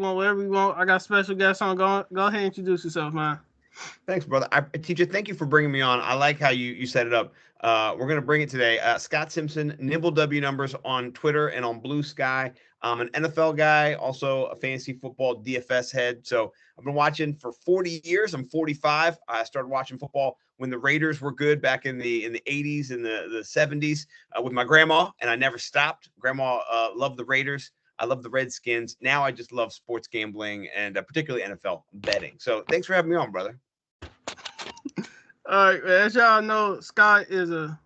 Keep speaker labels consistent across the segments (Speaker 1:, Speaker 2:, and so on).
Speaker 1: whatever you want. I got special guests on. Go ahead and introduce yourself, man.
Speaker 2: Thanks, brother. Teacher, thank you for bringing me on. I like how you set it up. We're going to bring it today. Scott Simpson, Nimble W Numbers on Twitter and on Blue Sky. I'm an NFL guy, also a fantasy football DFS head. So I've been watching for 40 years. I'm 45. I started watching football when the Raiders were good back in the 80s and the 70s with my grandma, and I never stopped. Grandma loved the Raiders. I love the Redskins. Now I just love sports gambling and particularly NFL betting. So thanks for having me on, brother.
Speaker 1: All right, man. As y'all know, Scott is a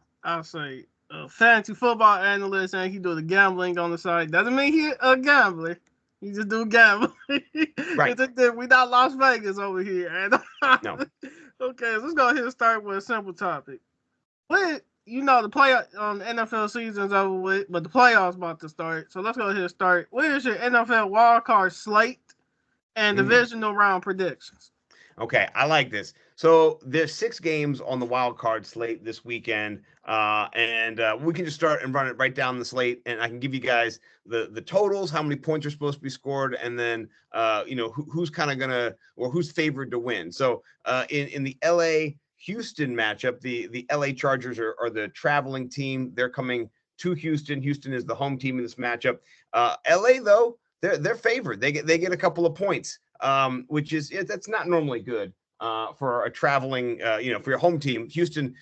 Speaker 1: fantasy football analyst, and he do the gambling on the side. Doesn't mean he a gambler. He just do gambling.
Speaker 2: Right.
Speaker 1: We not Las Vegas over here. And
Speaker 2: No.
Speaker 1: okay, so let's go ahead and start with a simple topic. The play NFL season's over with, but the playoffs about to start. So let's go ahead and start. What is your NFL wildcard slate and divisional round predictions?
Speaker 2: Okay, I like this. So there's 6 games on the wild card slate this weekend, and we can just start and run it right down the slate, and I can give you guys the totals, how many points are supposed to be scored, and then who's kind of gonna or who's favored to win. So in the LA Houston matchup, the LA Chargers are the traveling team. They're coming to Houston. Houston is the home team in this matchup. LA though, they're favored. They get a couple of points. Which is that's not normally good for a traveling, for your home team. Houston,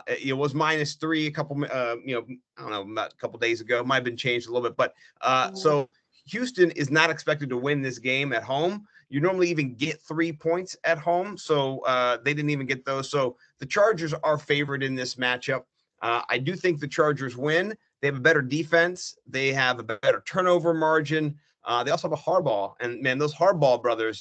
Speaker 2: it was -3 a couple, I don't know, about a couple days ago. Might have been changed a little bit, but so Houston is not expected to win this game at home. You normally even get 3 points at home, so they didn't even get those. So the Chargers are favored in this matchup. I do think the Chargers win. They have a better defense. They have a better turnover margin. They also have a Harbaugh, and man, those Harbaugh brothers,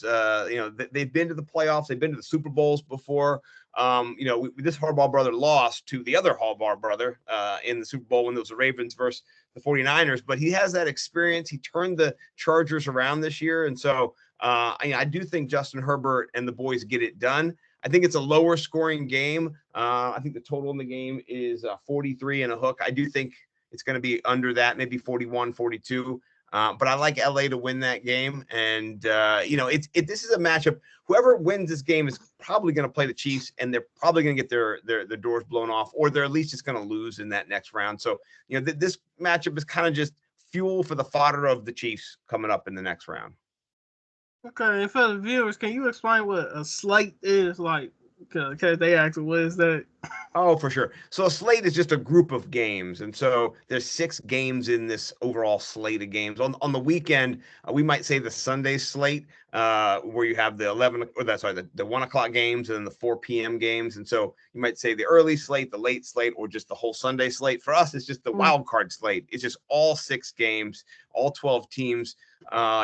Speaker 2: they've been to the playoffs, they've been to the Super Bowls before. This Harbaugh brother lost to the other Harbaugh brother in the Super Bowl when it was the Ravens versus the 49ers, but he has that experience. He turned the Chargers around this year, and so I do think Justin Herbert and the boys get it done. I think it's a lower scoring game. I think the total in the game is 43 and a hook. I do think it's going to be under that, maybe 41, 42. But I like LA to win that game, and this is a matchup. Whoever wins this game is probably going to play the Chiefs, and they're probably going to get their doors blown off, or they're at least just going to lose in that next round. So this matchup is kind of just fuel for the fodder of the Chiefs coming up in the next round.
Speaker 1: Okay, and for the viewers, can you explain what a slate is like? Okay, they ask, what is that?
Speaker 2: Oh, for sure. So a slate is just a group of games, and so there's 6 games in this overall slate of games. On the weekend, we might say the Sunday slate, where you have the 1 o'clock games and then the 4 p.m. games, and so you might say the early slate, the late slate, or just the whole Sunday slate. For us, it's just the wild card slate. It's just all 6 games, all 12 teams.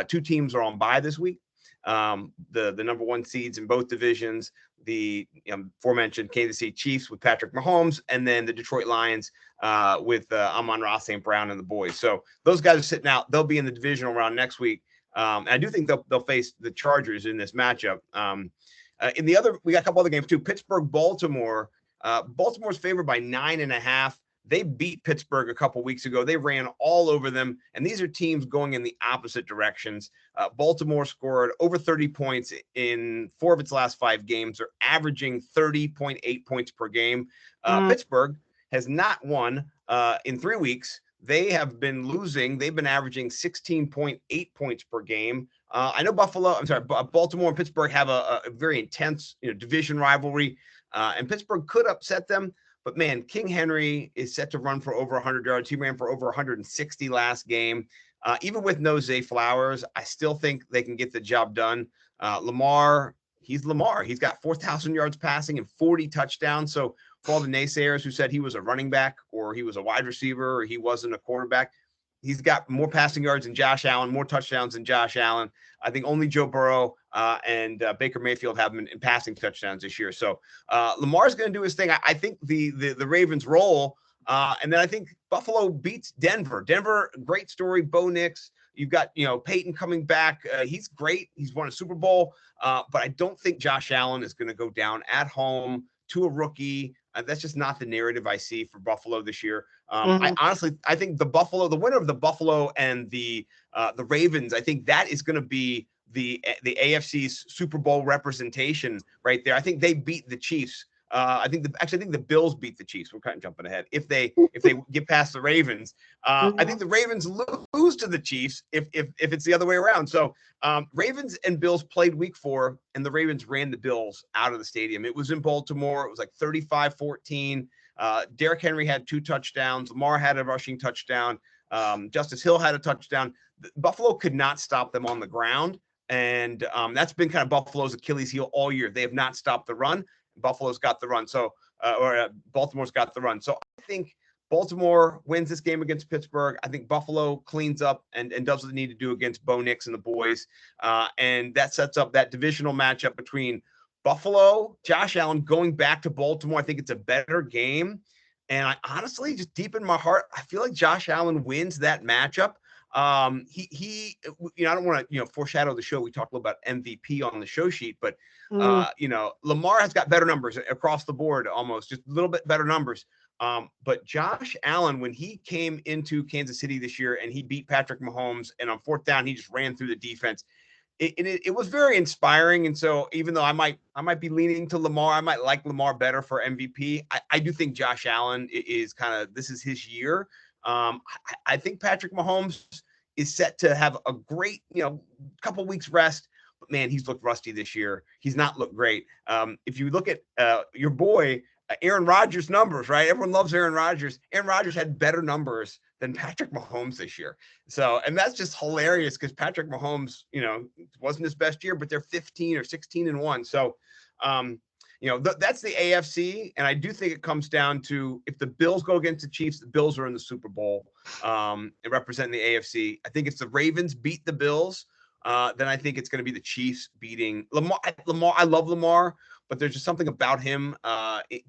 Speaker 2: 2 teams are on bye this week. The number 1 seeds in both divisions, the aforementioned Kansas City Chiefs with Patrick Mahomes, and then the Detroit Lions with Amon-Ra St. Brown and the boys. So those guys are sitting out. They'll be in the divisional round next week. And I do think they'll face the Chargers in this matchup. We got a couple other games too. Pittsburgh, Baltimore. Baltimore's favored by 9.5. They beat Pittsburgh a couple weeks ago. They ran all over them, and these are teams going in the opposite directions. Baltimore scored over 30 points in 4 of its last 5 games. They're averaging 30.8 points per game. Pittsburgh has not won in 3 weeks. They have been losing. They've been averaging 16.8 points per game. I know Baltimore and Pittsburgh have a very intense division rivalry, and Pittsburgh could upset them. But, man, King Henry is set to run for over 100 yards. He ran for over 160 last game. Even with no Zay Flowers, I still think they can get the job done. Lamar, he's Lamar. He's got 4,000 yards passing and 40 touchdowns. So for all the naysayers who said he was a running back or he was a wide receiver or he wasn't a quarterback, he's got more passing yards than Josh Allen, more touchdowns than Josh Allen. I think only Joe Burrow and Baker Mayfield have him in passing touchdowns this year. So Lamar's going to do his thing. I think the Ravens roll, and then I think Buffalo beats Denver. Denver, great story. Bo Nix. You've got Peyton coming back. He's great. He's won a Super Bowl, but I don't think Josh Allen is going to go down at home to a rookie. That's just not the narrative I see for Buffalo this year. I
Speaker 1: Mm-hmm.
Speaker 2: honestly, I think the winner of the Buffalo and the Ravens, I think that is going to be the AFC's Super Bowl representation right there. I think they beat the Chiefs. I think the Bills beat the Chiefs. We're kind of jumping ahead. If they get past the Ravens, I think the Ravens lose to the Chiefs if it's the other way around. So Ravens and Bills played week 4, and the Ravens ran the Bills out of the stadium. It was in Baltimore. It was like 35-14. Derrick Henry had 2 touchdowns. Lamar had a rushing touchdown. Justice Hill had a touchdown. Buffalo could not stop them on the ground. And that's been kind of Buffalo's Achilles heel all year. They have not stopped the run. Buffalo's got the run. So, Baltimore's got the run. So I think Baltimore wins this game against Pittsburgh. I think Buffalo cleans up and does what they need to do against Bo Nix and the boys. And that sets up that divisional matchup between Buffalo, Josh Allen going back to Baltimore. I think it's a better game. And I honestly, just deep in my heart, I feel like Josh Allen wins that matchup. He I don't want to, foreshadow the show. We talked a little about MVP on the show sheet, but Lamar has got better numbers across the board, almost just a little bit better numbers. But Josh Allen, when he came into Kansas City this year and he beat Patrick Mahomes, and on 4th down, he just ran through the defense. It was very inspiring. And so even though I might be leaning to Lamar, I might like Lamar better for MVP. I do think Josh Allen is this is his year. I think Patrick Mahomes is set to have a great, couple weeks rest. But man, he's looked rusty this year. He's not looked great. If you look at your boy Aaron Rodgers' numbers, right? Everyone loves Aaron Rodgers. Aaron Rodgers had better numbers than Patrick Mahomes this year. So, and that's just hilarious because Patrick Mahomes, wasn't his best year, but they're 15 or 16-1. So, that's the AFC. And I do think it comes down to, if the Bills go against the Chiefs, the Bills are in the Super Bowl and representing the AFC. I think if the Ravens beat the Bills, then I think it's going to be the Chiefs beating Lamar. I love Lamar, but there's just something about him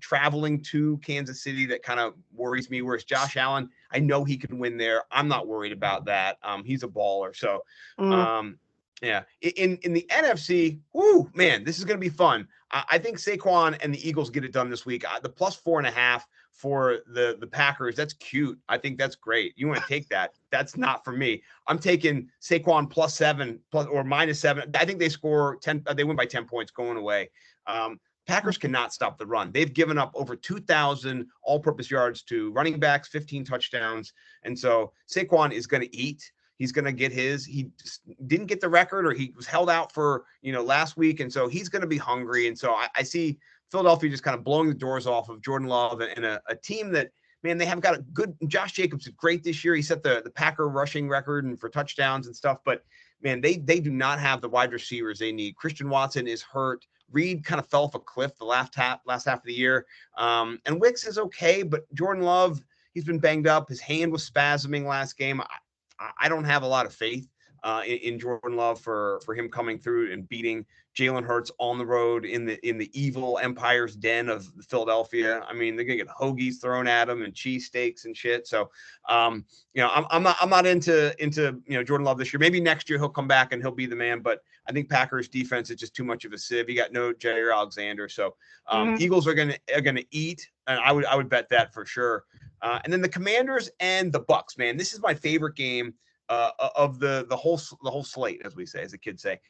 Speaker 2: traveling to Kansas City that kind of worries me. Whereas Josh Allen, I know he can win there. I'm not worried about that. He's a baller. So, yeah. In the NFC, whoo, man, this is going to be fun. I think Saquon and the Eagles get it done this week. The +4.5 for the Packers, that's cute. I think that's great. You want to take that. That's not for me. I'm taking Saquon +7 or -7. I think they score 10. They win by 10 points going away. Packers cannot stop the run. They've given up over 2,000 all-purpose yards to running backs, 15 touchdowns. And so Saquon is going to eat. He's going to get his. He didn't get the record, or he was held out for, last week. And so he's going to be hungry. And so I see Philadelphia just kind of blowing the doors off of Jordan Love and a team that, man, they have got a good. Josh Jacobs is great this year. He set the Packer rushing record and for touchdowns and stuff. But, man, they do not have the wide receivers they need. Christian Watson is hurt. Reed kind of fell off a cliff the last half of the year. And Wicks is okay, but Jordan Love, he's been banged up. His hand was spasming last game. I don't have a lot of faith in Jordan Love for him coming through and beating Jalen Hurts on the road in the evil Empire's den of Philadelphia. I mean, they're gonna get hoagies thrown at them and cheesesteaks and shit. So, I'm not into Jordan Love this year. Maybe next year he'll come back and he'll be the man. But I think Packers defense is just too much of a sieve. You got no Jair Alexander, so Eagles are gonna eat, and I would bet that for sure. And then the Commanders and the Bucks, man, this is my favorite game of the whole slate, as we say, as the kids say.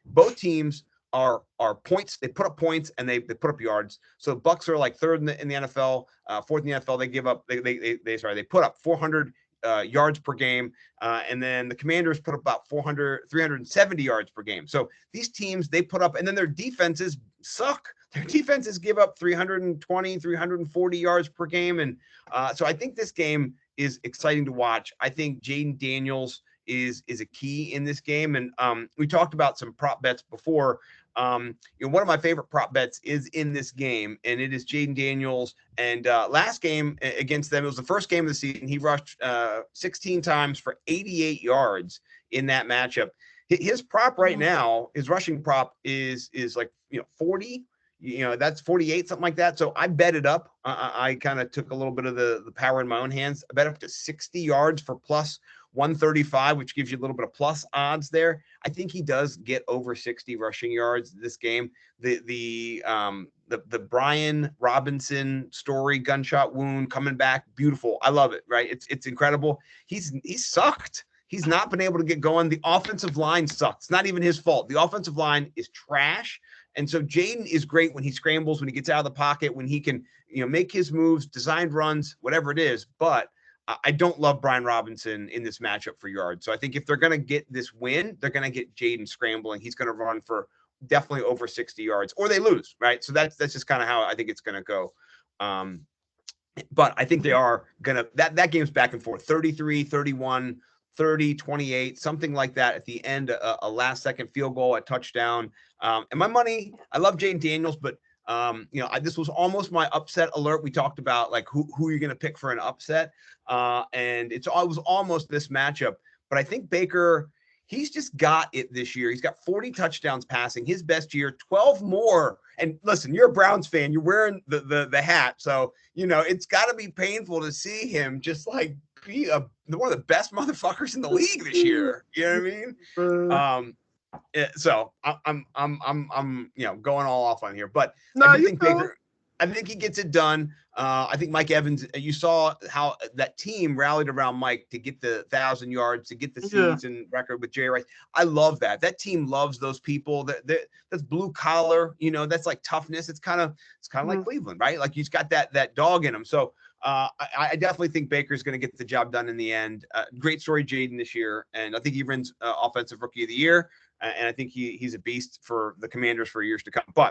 Speaker 2: Both teams are points. They put up points and they put up yards. So Bucks are like third in the NFL, fourth in the NFL. They give up. They put up 400 yards per game, and then the Commanders put up about 370 yards per game. So these teams, they put up, and then their defenses suck. Their defenses give up 320, 340 yards per game. And so I think this game is exciting to watch. I think Jaden Daniels is a key in this game. And we talked about some prop bets before. One of my favorite prop bets is in this game, and it is Jaden Daniels. And last game against them, it was the first game of the season. He rushed 16 times for 88 yards in that matchup. His prop right now, his rushing prop is like 40. That's 48, something like that. So I bet it up. I kind of took a little bit of the power in my own hands. I bet up to 60 yards for plus 135, which gives you a little bit of plus odds there. I think he does get over 60 rushing yards this game. The Brian Robinson story, gunshot wound coming back, beautiful. I love it. Right? It's incredible. He's sucked. He's not been able to get going. The offensive line sucks. It's not even his fault. The offensive line is trash. And so Jaden is great when he scrambles, when he gets out of the pocket, when he can, make his moves, designed runs, whatever it is. But I don't love Brian Robinson in this matchup for yards. So I think if they're going to get this win, they're going to get Jaden scrambling. He's going to run for definitely over 60 yards, or they lose, right? So that's just kind of how I think it's going to go. But I think they are going to, that game's back and forth, 33, 31, 30, 28, something like that at the end, a last second field goal, a touchdown. And my money, I love Jaden Daniels, but this was almost my upset alert. We talked about like who you're going to pick for an upset. And it was almost this matchup, but I think Baker, he's just got it this year. He's got 40 touchdowns passing, his best year, 12 more. And listen, you're a Browns fan, you're wearing the hat. So, it's got to be painful to see him just like be one of the best motherfuckers in the league this year. You know what I mean? So I'm going all off on here, but I think Baker, I think he gets it done. I think Mike Evans, you saw how that team rallied around Mike to get the 1,000 yards, to get the season record with Jerry Rice. I love that. That team loves those people. That's blue collar, that's like toughness. It's kind of like Cleveland, right? Like he's got that dog in him. So I definitely think Baker's going to get the job done in the end. Great story, Jaden, this year. And I think he wins Offensive Rookie of the Year. And I think he's a beast for the Commanders for years to come.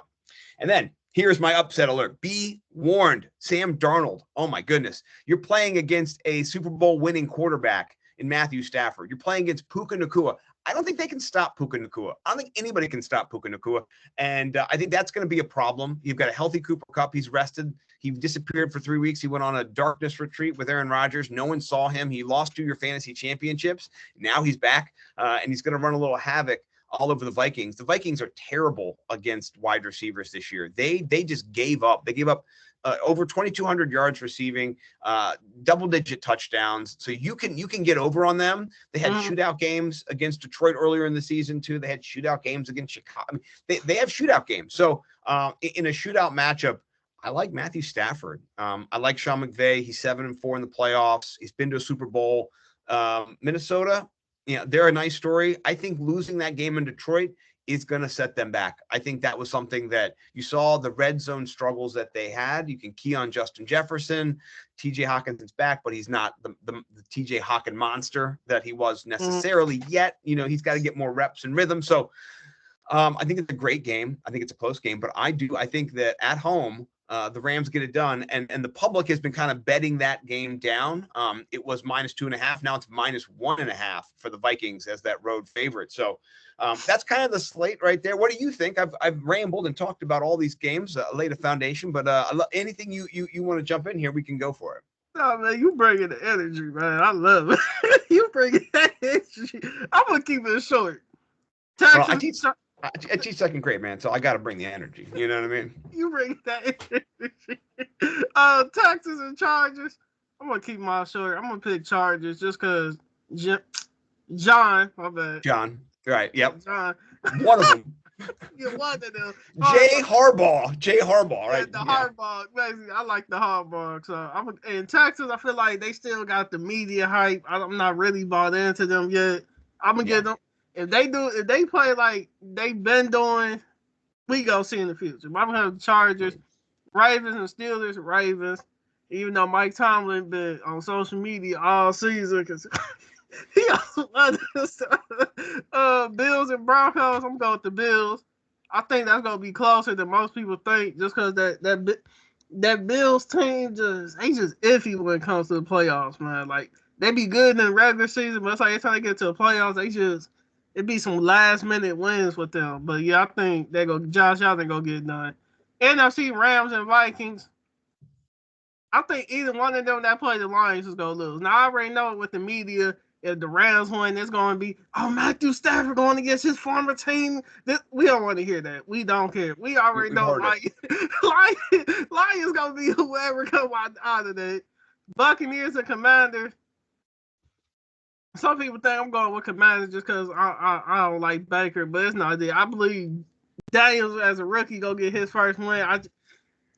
Speaker 2: And then here's my upset alert. Be warned, Sam Darnold. Oh, my goodness. You're playing against a Super Bowl winning quarterback in Matthew Stafford. You're playing against Puka Nacua. I don't think they can stop Puka Nacua. I don't think anybody can stop Puka Nacua. And I think that's going to be a problem. You've got a healthy Cooper Kupp. He's rested. He disappeared for 3 weeks. He went on a darkness retreat with Aaron Rodgers. No one saw him. He lost 2 your fantasy championships. Now he's back, and he's going to run a little havoc all over the Vikings. The Vikings are terrible against wide receivers this year. They just gave up. They gave up over 2,200 yards receiving, double-digit touchdowns. So you can get over on them. They had shootout games against Detroit earlier in the season too. They had shootout games against Chicago. I mean, they have shootout games. So in a shootout matchup, I like Matthew Stafford. I like Sean McVay. He's 7-4 in the playoffs. He's been to a Super Bowl. Minnesota, they're a nice story. I think losing that game in Detroit is going to set them back. I think that was something that you saw, the red zone struggles that they had. You can key on Justin Jefferson. TJ Hawkinson's back, but he's not the TJ Hawkins monster that he was necessarily yet. He's got to get more reps and rhythm. So I think it's a great game. I think it's a close game, but I think that at home, the Rams get it done, and the public has been kind of betting that game down. It was -2.5. Now it's -1.5 for the Vikings as that road favorite. So that's kind of the slate right there. What do you think? I've rambled and talked about all these games, laid a foundation, but anything you want to jump in here, we can go for it.
Speaker 1: No, man, you bringing the energy, man. I love it. You bringing that energy. I'm gonna keep it short. Texas,
Speaker 2: I teach second grade, man, so I got to bring the energy. You know what I mean?
Speaker 1: You bring that energy. Texas and Chargers. I'm going to keep my short. I'm going to pick Chargers just because John, my bad.
Speaker 2: John, right, yep.
Speaker 1: John.
Speaker 2: One of them.
Speaker 1: Yeah, one of them.
Speaker 2: Jay Harbaugh, right?
Speaker 1: The Harbaugh. Basically, I like the Harbaugh. So in Texas, I feel like they still got the media hype. I'm not really bought into them yet. I'm going to get them. If they play like they've been doing, we go see in the future. I'm gonna have the Chargers, Ravens, and Steelers. Ravens, even though Mike Tomlin been on social media all season because he also Bills and Broncos. I'm going with the Bills. I think that's gonna be closer than most people think, just because that Bills team just iffy when it comes to the playoffs, man. Like they be good in the regular season, but it's like every time they get to the playoffs, it'd be some last minute wins with them. But yeah, I think Josh Allen go get it done. NFC Rams and Vikings. I think either one of them that play the Lions is gonna lose. Now I already know with the media, if the Rams win, it's gonna be Matthew Stafford going against his former team. We don't want to hear that. We don't care. We already know Lions gonna be whoever come out of that. Buccaneers and Commanders. Some people think I'm going with Commanders just because I don't like Baker, but it's not that. I believe Daniels as a rookie go get his first win.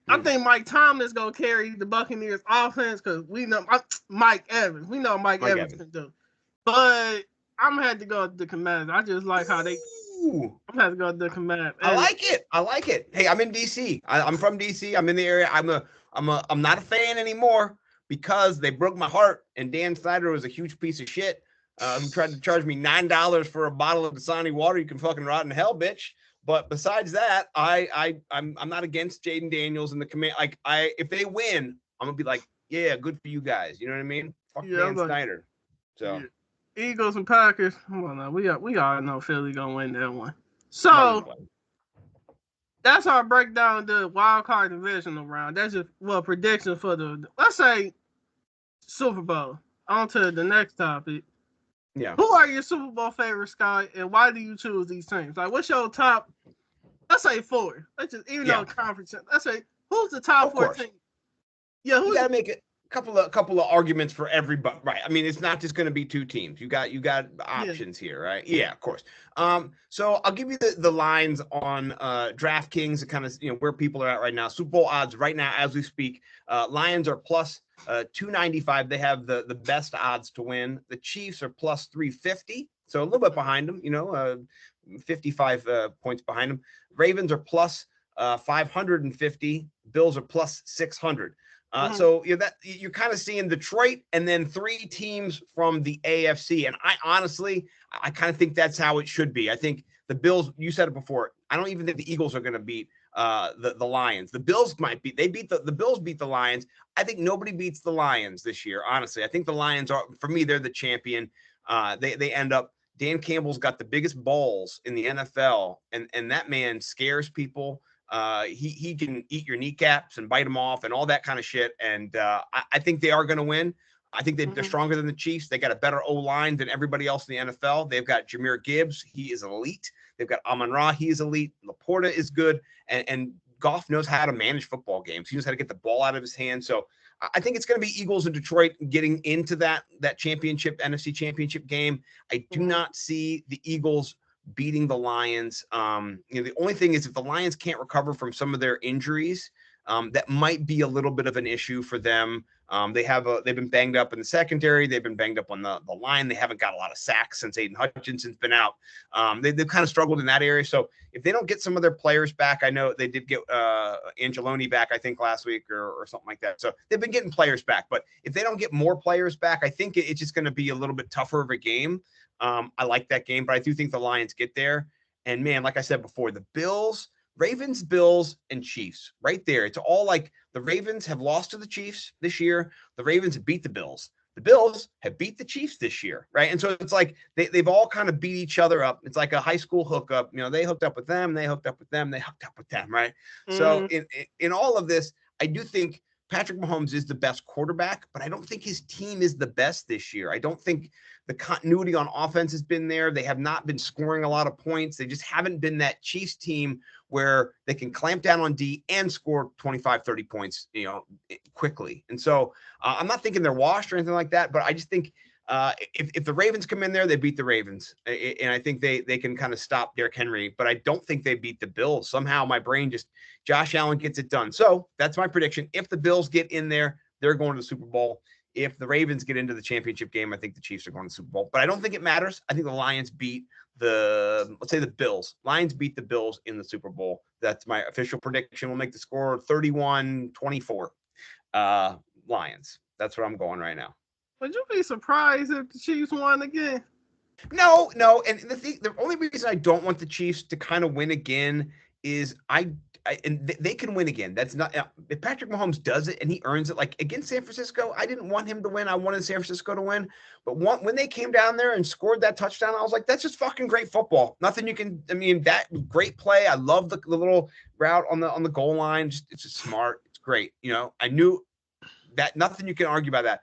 Speaker 1: I think Mike Tomlin's gonna carry the Buccaneers offense because we know Mike Evans. We know Mike Evans can do. But I'm gonna have to go with the Commanders. I just like how they. I'm gonna have to go with the Commanders.
Speaker 2: I like it. Hey, I'm in DC. I'm from DC. I'm in the area. I'm not a fan anymore because they broke my heart. And Dan Snyder was a huge piece of shit who tried to charge me $9 for a bottle of Dasani water. You can fucking rot in hell, bitch. But besides that, I'm not against Jaden Daniels and the command. Like if they win, I'm gonna be like, yeah, good for you guys. You know what I mean? Fuck Dan Snyder. So
Speaker 1: Eagles and Packers. Come on now, we all know Philly gonna win that one. So that's our breakdown of the wild card divisional round. That's just prediction for the let's say Super Bowl. On to the next topic.
Speaker 2: Yeah.
Speaker 1: Who are your Super Bowl favorites, Scott, and why do you choose these teams? Like, what's your top? Let's say 4. Let's just even though conference. Let's say who's the top 4 teams? Yeah,
Speaker 2: you got to make a couple of arguments for everybody, right? I mean, it's not just going to be 2 teams. You got options here, right? Yeah, of course. So I'll give you the lines on DraftKings, kind of where people are at right now. Super Bowl odds right now as we speak. Lions are plus 295. They have the best odds to win. The Chiefs are plus 350, so a little bit behind them. 55 points behind them. Ravens are plus 550. Bills are plus 600. So that you're kind of seeing Detroit and then 3 teams from the AFC. And I honestly kind of think that's how it should be. I think the Bills, you said it before, I don't even think the Eagles are going to beat the Lions. The Bills might beat, the Bills beat the Lions. I think nobody beats the Lions this year. Honestly, I think the Lions are, for me, they're the champion. They end up, Dan Campbell's got the biggest balls in the NFL, and that man scares people. He can eat your kneecaps and bite them off and all that kind of shit. And I think they are going to win. I think they're stronger than the Chiefs. They got a better O-line than everybody else in the NFL. They've got Jahmyr Gibbs. He is elite. They've got Amon-Ra. He is elite. Laporta is good. And Goff knows how to manage football games. He knows how to get the ball out of his hands. So I think it's going to be Eagles and Detroit getting into that championship, NFC championship game. I do not see the Eagles beating the Lions. The only thing is if the Lions can't recover from some of their injuries, that might be a little bit of an issue for them. They've been banged up in the secondary. They've been banged up on the line. They haven't got a lot of sacks since Aiden Hutchinson's been out. They've kind of struggled in that area. So if they don't get some of their players back, I know they did get Angeloni back, I think last week or something like that. So they've been getting players back, but if they don't get more players back, I think it's just going to be a little bit tougher of a game. I like that game, but I do think the Lions get there. And man, like I said before, the Ravens, Bills, and Chiefs right there. It's all like the Ravens have lost to the Chiefs this year. The Ravens have beat the Bills. The Bills have beat the Chiefs this year, right? And so it's like they've all kind of beat each other up. It's like a high school hookup. They hooked up with them. They hooked up with them. They hooked up with them, right? So in all of this, I do think Patrick Mahomes is the best quarterback, but I don't think his team is the best this year. I don't think the continuity on offense has been there. They have not been scoring a lot of points. They just haven't been that Chiefs team where they can clamp down on D and score 25, 30 points, quickly. And so I'm not thinking they're washed or anything like that, but I just think if the Ravens come in there, they beat the Ravens. And I think they can kind of stop Derrick Henry, but I don't think they beat the Bills. Somehow my brain Josh Allen gets it done. So that's my prediction. If the Bills get in there, they're going to the Super Bowl. If the Ravens get into the championship game, I think the Chiefs are going to the Super Bowl. But I don't think it matters. I think the Lions beat the Bills. Lions beat the Bills in the Super Bowl. That's my official prediction. We'll make the score 31-24. Lions. That's what I'm going right now.
Speaker 1: Would you be surprised if the Chiefs won again?
Speaker 2: No. And the only reason I don't want the Chiefs to kind of win again is and they can win again. That's not if Patrick Mahomes does it and he earns it. Like against San Francisco, I didn't want him to win. I wanted San Francisco to win. But when they came down there and scored that touchdown, I was like, that's just fucking great football. Nothing you can. I mean, that great play. I love the little route on the goal line. It's just smart. It's great. I knew that nothing you can argue about that.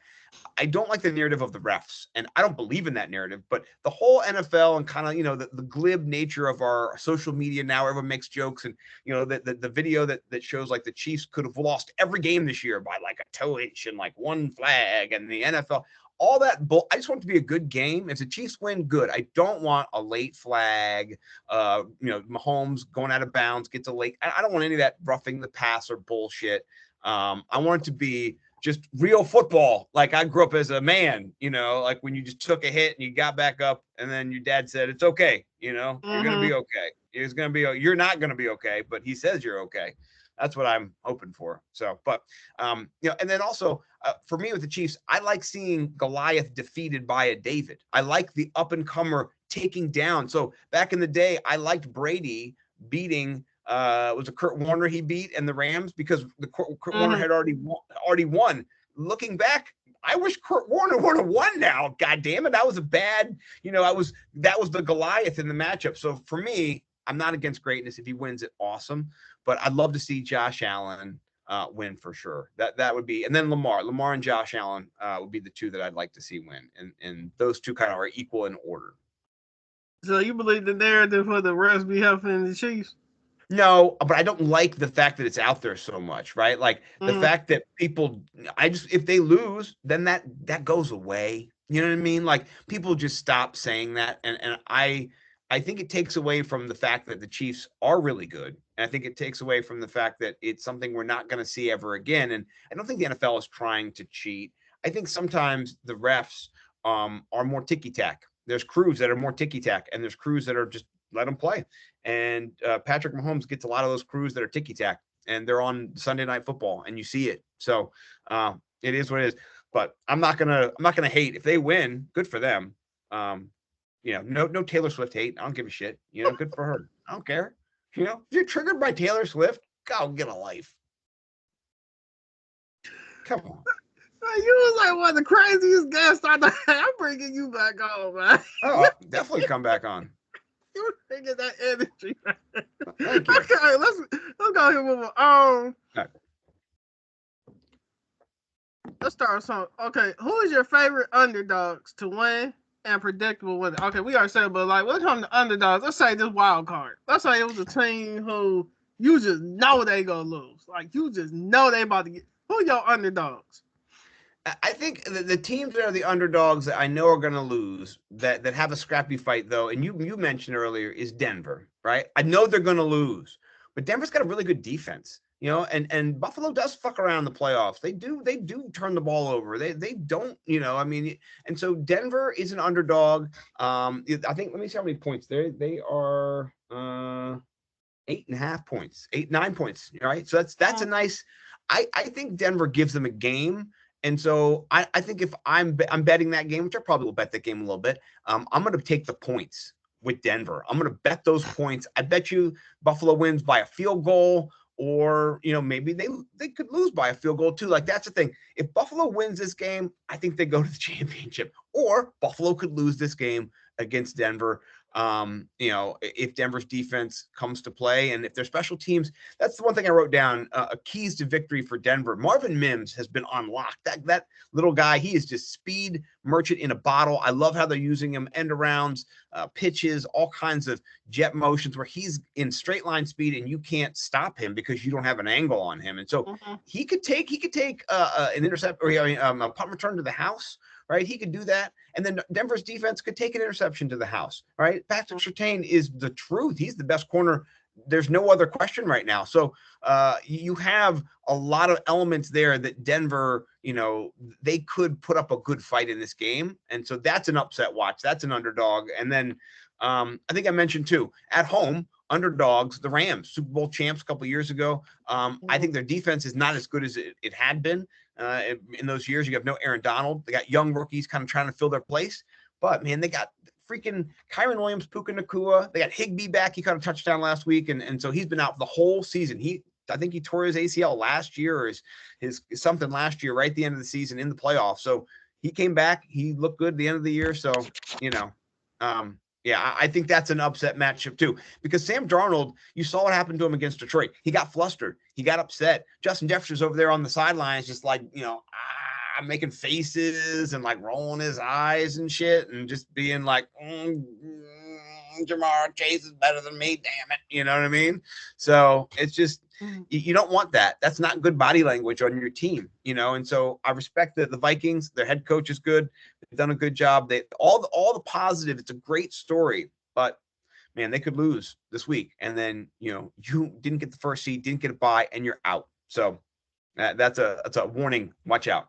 Speaker 2: I don't like the narrative of the refs, and I don't believe in that narrative, but the whole NFL and kind of, the glib nature of our social media now, everyone makes jokes and, the video that shows like the Chiefs could have lost every game this year by like a toe inch and like one flag and the NFL, all that. I just want it to be a good game. If the Chiefs win, good. I don't want a late flag. Mahomes going out of bounds, gets a late. I don't want any of that roughing the passer bullshit. I want it to be just real football. Like I grew up as a man, like when you just took a hit and you got back up and then your dad said, it's okay. You're going to be okay. You're not going to be okay, but he says you're okay. That's what I'm hoping for. So, but, and then also for me with the Chiefs, I like seeing Goliath defeated by a David. I like the up and comer taking down. So back in the day, I liked Brady beating was it Kurt Warner he beat and the Rams because the Kurt Warner had already won. Looking back, I wish Kurt Warner would have won now. God damn it. That was a bad, that was the Goliath in the matchup. So for me, I'm not against greatness. If he wins it, awesome. But I'd love to see Josh Allen win for sure. That would be, and then Lamar and Josh Allen would be the two that I'd like to see win. And those two kind of are equal in order.
Speaker 1: So you believe the narrative for the refs be helping the Chiefs?
Speaker 2: No, but I don't like the fact that it's out there so much, right? Like the fact that people, if they lose, then that goes away. You know what I mean? Like people just stop saying that. And I think it takes away from the fact that the Chiefs are really good. And I think it takes away from the fact that it's something we're not going to see ever again. And I don't think the NFL is trying to cheat. I think sometimes the refs are more ticky-tack. There's crews that are more ticky-tack, and there's crews that are just let them play. And Patrick Mahomes gets a lot of those crews that are ticky-tack, and they're on Sunday Night Football, and you see it. So it is what it is. But I'm not gonna hate if they win. Good for them. No Taylor Swift hate. I don't give a shit. Good for her. I don't care. If you're triggered by Taylor Swift, go get a life. Come on.
Speaker 1: You was like one of the craziest guests I'm bringing you back on, man.
Speaker 2: Oh, I'll definitely come back on.
Speaker 1: You're bringing that energy.
Speaker 2: Thank you.
Speaker 1: Okay, let's go here with right. Let's start with something. Okay, who is your favorite underdogs to win and predictable winner? Okay, we already said, but like when it comes to underdogs, let's say this wild card. Let's say it was a team who you just know they gonna lose. Like you just know they about to get. Who are your underdogs?
Speaker 2: I think the teams that are the underdogs that I know are going to lose, that have a scrappy fight, though, and you mentioned earlier, is Denver, right? I know they're going to lose, but Denver's got a really good defense, and Buffalo does fuck around in the playoffs. They do turn the ball over. They don't, and so Denver is an underdog. I think, let me see how many points they are 8.5 points, 9 points, right? So that's a nice, I think Denver gives them a game. And so I think if I'm betting that game, which I probably will bet that game a little bit, I'm going to take the points with Denver. I'm going to bet those points. I bet you Buffalo wins by a field goal, or maybe they could lose by a field goal too. Like that's the thing. If Buffalo wins this game, I think they go to the championship. Or Buffalo could lose this game against Denver. If Denver's defense comes to play and if their special teams, that's the one thing I wrote down, keys to victory for Denver. Marvin Mims has been on lock. That little guy, he is just speed merchant in a bottle. I love how they're using him, end arounds, pitches, all kinds of jet motions where he's in straight line speed and you can't stop him because you don't have an angle on him. And so he could take an intercept or a punt return to the house. Right, he could do that, and then Denver's defense could take an interception to the house. Right, Patrick Surtain is the truth. He's the best corner. There's no other question right now. So you have a lot of elements there that Denver, they could put up a good fight in this game, and so that's an upset watch. That's an underdog. And then I think I mentioned too, at home, underdogs, the Rams, Super Bowl champs a couple of years ago. I think their defense is not as good as it had been. In those years, you have no Aaron Donald. They got young rookies kind of trying to fill their place. But, man, they got freaking Kyron Williams, Puka Nacua. They got Higbee back. He caught a touchdown last week, and so he's been out the whole season. I think he tore his ACL last year or his something last year, right at the end of the season in the playoffs. So he came back. He looked good at the end of the year. So, yeah, I think that's an upset matchup too, because Sam Darnold, you saw what happened to him against Detroit. He got flustered. He got upset. Justin Jefferson's over there on the sidelines, just like, making faces and like rolling his eyes and shit and just being like, Jamar Chase is better than me. Damn it. You know what I mean? So it's just, You don't want that. That's not good body language on your team, you know. And so I respect the Vikings. Their head coach is good. They've done a good job. They all the positive. It's a great story, but man, they could lose this week, and then you didn't get the first seed, didn't get a bye, and you're out. So that's a warning. Watch out.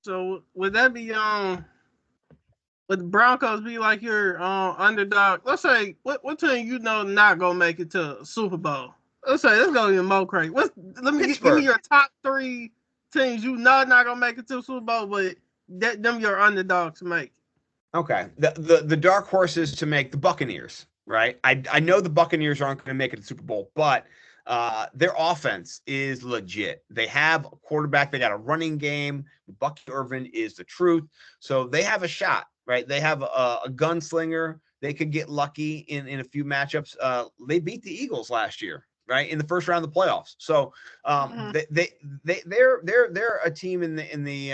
Speaker 1: So would that be would the Broncos be like your underdog? Let's say what team not gonna make it to Super Bowl? Let's go even more crazy. Give me your top 3 teams not gonna make it to Super Bowl, but them your underdogs to make.
Speaker 2: Okay, the dark horses to make the Buccaneers, right? I know the Buccaneers aren't going to make it to the Super Bowl, but their offense is legit. They have a quarterback. They got a running game. Bucky Irvin is the truth. So they have a shot, right? They have a gunslinger. They could get lucky in a few matchups. They beat the Eagles last year, right, in the first round of the playoffs. So they're a team in the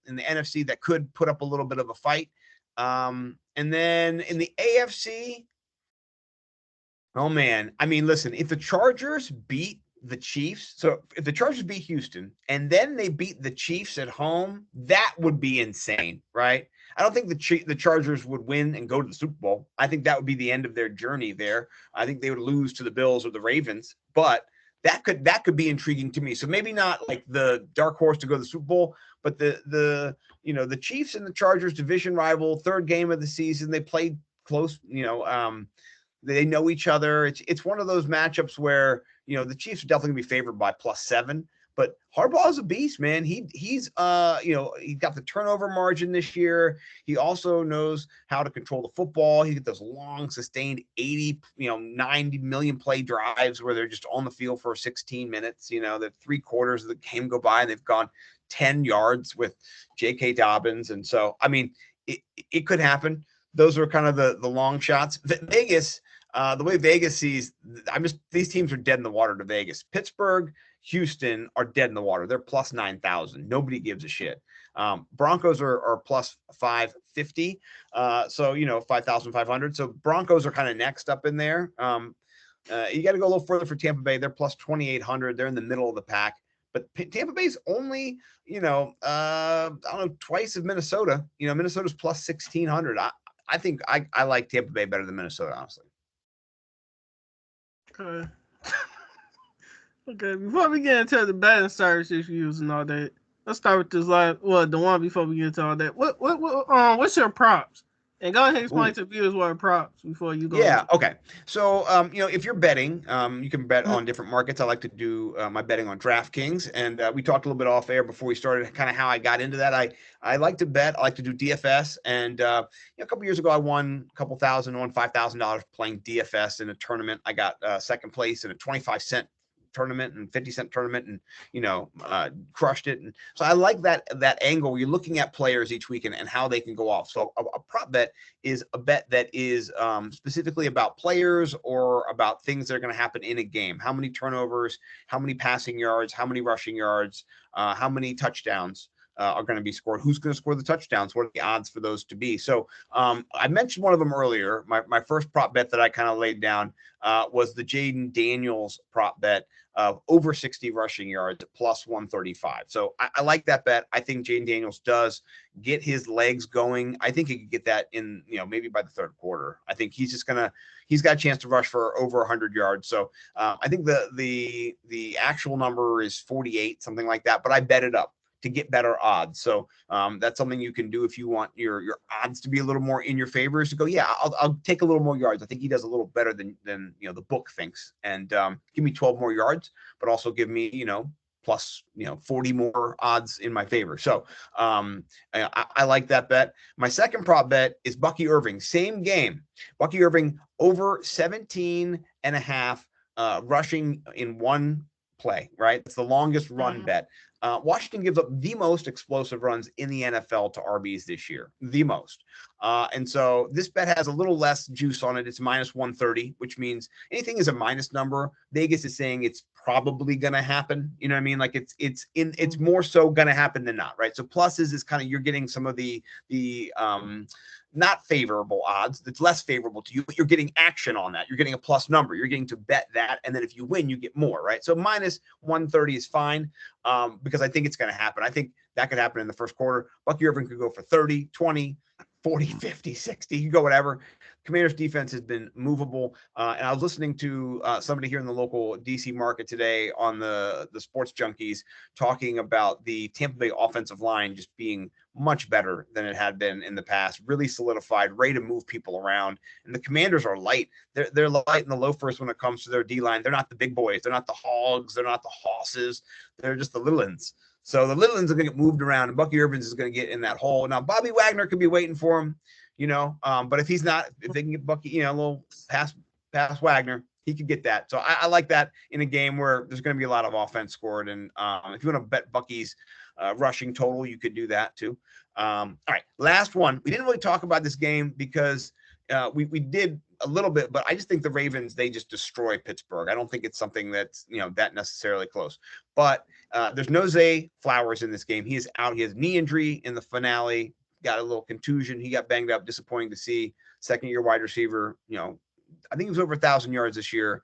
Speaker 2: NFC that could put up a little bit of a fight. And then in the AFC, oh man, I mean, listen, if the Chargers beat the Chiefs, so if the Chargers beat Houston and then they beat the Chiefs at home, that would be insane, right? I don't think the Chargers would win and go to the Super Bowl. I think that would be the end of their journey there. I think they would lose to the Bills or the Ravens, but that could be intriguing to me. So maybe not like the dark horse to go to the Super Bowl, but the Chiefs and the Chargers, division rival, third game of the season. They played close, they know each other. It's one of those matchups where, the Chiefs are definitely gonna be favored by +7, but Harbaugh is a beast, man. He's got the turnover margin this year. He also knows how to control the football. He get those long, sustained 80, 90 million play drives where they're just on the field for 16 minutes. The 3/4 of the game go by and they've gone 10 yards with J.K. Dobbins. And so, I mean, it could happen. Those are kind of the long shots. Vegas, the way Vegas sees, these teams are dead in the water to Vegas. Pittsburgh, Houston are dead in the water. They're plus 9,000. Nobody gives a shit. Broncos are plus 550. So 5,500. So Broncos are kind of next up in there. You got to go a little further for Tampa Bay. They're plus 2,800. They're in the middle of the pack. But Tampa Bay's only, I don't know, twice of Minnesota. Minnesota's plus 1,600. I think I like Tampa Bay better than Minnesota, honestly.
Speaker 1: Okay. Okay, before we get into the betting services you're using all that, let's start with this the one before we get into all that. What's your props? And go ahead and explain to viewers what are props before you go.
Speaker 2: Yeah, okay. So, if you're betting, you can bet on different markets. I like to do my betting on DraftKings, and we talked a little bit off air before we started, kind of how I got into that. I like to bet. I like to do DFS, and a couple years ago, I won a couple thousand, won $5,000 playing DFS in a tournament. I got second place in a 25-cent tournament and 50-cent tournament, and crushed it. And so I like that angle where you're looking at players each week and how they can go off. So a prop bet is a bet that is specifically about players or about things that are going to happen in a game. How many turnovers, how many passing yards, how many rushing yards, how many touchdowns are going to be scored, who's going to score the touchdowns, what are the odds for those to be. So I mentioned one of them earlier. My first prop bet that I kind of laid down was the Jaden Daniels prop bet of over 60 rushing yards plus 135. So I like that bet. I think Jaden Daniels does get his legs going. I think he could get that in, maybe by the third quarter. I think he's got a chance to rush for over 100 yards. So I think the actual number is 48, something like that, but I bet it up to get better odds. So that's something you can do if you want your odds to be a little more in your favor, is to go, yeah, I'll take a little more yards. I think he does a little better than the book thinks, and give me 12 more yards, but also give me plus 40 more odds in my favor. So I like that bet. My second prop bet is Bucky Irving, same game. Bucky Irving over 17.5 rushing in one play, right? It's the longest run bet. Washington gives up the most explosive runs in the NFL to RBs this year, the most. And so this bet has a little less juice on it. It's minus 130, which means anything is a minus number. Vegas is saying it's probably going to happen. You know what I mean? Like it's more so going to happen than not, right? So pluses is kind of, you're getting some of the not favorable odds. It's less favorable to you, but you're getting action on that. You're getting a plus number. You're getting to bet that. And then if you win, you get more, right? So minus 130 is fine because I think it's going to happen. I think that could happen in the first quarter. Bucky Irvin could go for 30, 20, 40, 50, 60. You go whatever. Commanders defense has been movable. And I was listening to somebody here in the local DC market today on the Sports Junkies talking about the Tampa Bay offensive line just being much better than it had been in the past, really solidified, ready to move people around. And the Commanders are light. They're light in the loafers when it comes to their D-line. They're not the big boys. They're not the hogs. They're not the hosses. They're just the little uns. So the little uns are going to get moved around, and Bucky Irvin is going to get in that hole. Now, Bobby Wagner could be waiting for him, but if he's not, if they can get Bucky, a little past Wagner, he could get that. So I like that in a game where there's going to be a lot of offense scored. And if you want to bet Bucky's rushing total, you could do that too. All right, last one. We didn't really talk about this game because we did a little bit, but I just think the Ravens, they just destroy Pittsburgh. I don't think it's something that's, that necessarily close. But there's no Zay Flowers in this game. He is out. He has knee injury in the finale, got a little contusion. He got banged up. Disappointing to see. Second-year wide receiver, I think he was over 1,000 yards this year.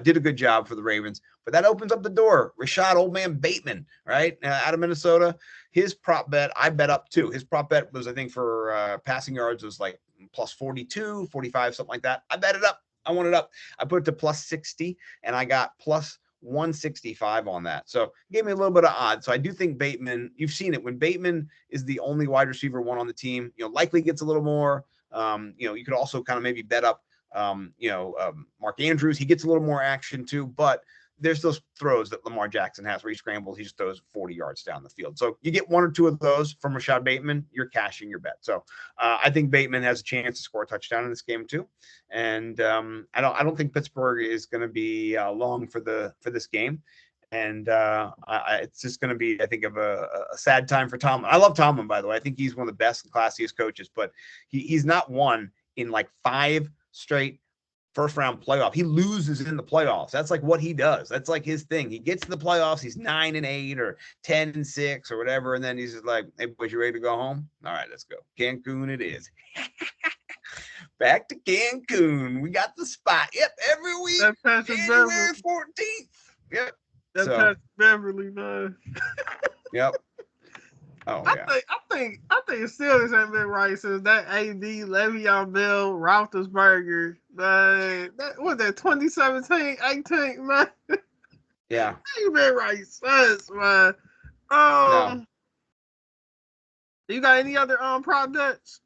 Speaker 2: Did a good job for the Ravens. But that opens up the door. Rashad Old Man Bateman, right, out of Minnesota. His prop bet, I bet up too. His prop bet was, I think, for passing yards was like plus 42, 45, something like that. I bet it up. I want it up. I put it to plus 60, and I got plus 165 on that. So it gave me a little bit of odds. So I do think Bateman, you've seen it. When Bateman is the only wide receiver one on the team, likely gets a little more. You could also kind of maybe bet up Mark Andrews, he gets a little more action too, but there's those throws that Lamar Jackson has where he scrambles, he just throws 40 yards down the field. So you get one or two of those from Rashad Bateman, you're cashing your bet. So I think Bateman has a chance to score a touchdown in this game too. And I don't think Pittsburgh is going to be long for this game. And it's just going to be, I think, of a sad time for Tomlin. I love Tomlin, by the way. I think he's one of the best and classiest coaches, but he's not won in like 5 straight first round playoff. He loses in the playoffs. That's like what he does. That's like his thing. He gets to the playoffs. He's 9-8 or 10-6 or whatever. And then he's just like, hey, boys, you ready to go home? All right, let's go. Cancun it is. Back to Cancun. We got the spot. Yep. Every week. January 14th. Yep.
Speaker 1: That's Patrick Beverly, man.
Speaker 2: Yep. Oh, yeah.
Speaker 1: I think Steelers ain't been right since that AD, Le'Veon Bell, Roethlisberger, man. What that 2017, 18, man?
Speaker 2: Yeah.
Speaker 1: Ain't been right since, man.
Speaker 2: No.
Speaker 1: You got any other prop bets?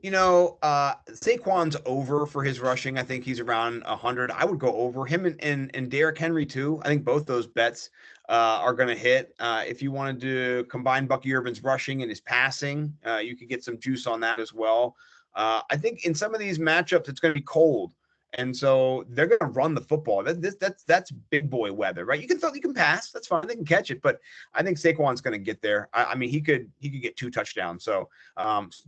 Speaker 2: Saquon's over for his rushing. I think he's around 100. I would go over him and Derrick Henry too. I think both those bets are going to hit. If you wanted to combine Bucky Irvin's rushing and his passing, you could get some juice on that as well. I think in some of these matchups, it's going to be cold. And so they're going to run the football. That's big boy weather, right? You can pass. That's fine. They can catch it. But I think Saquon's going to get there. I mean, he could get 2 touchdowns. So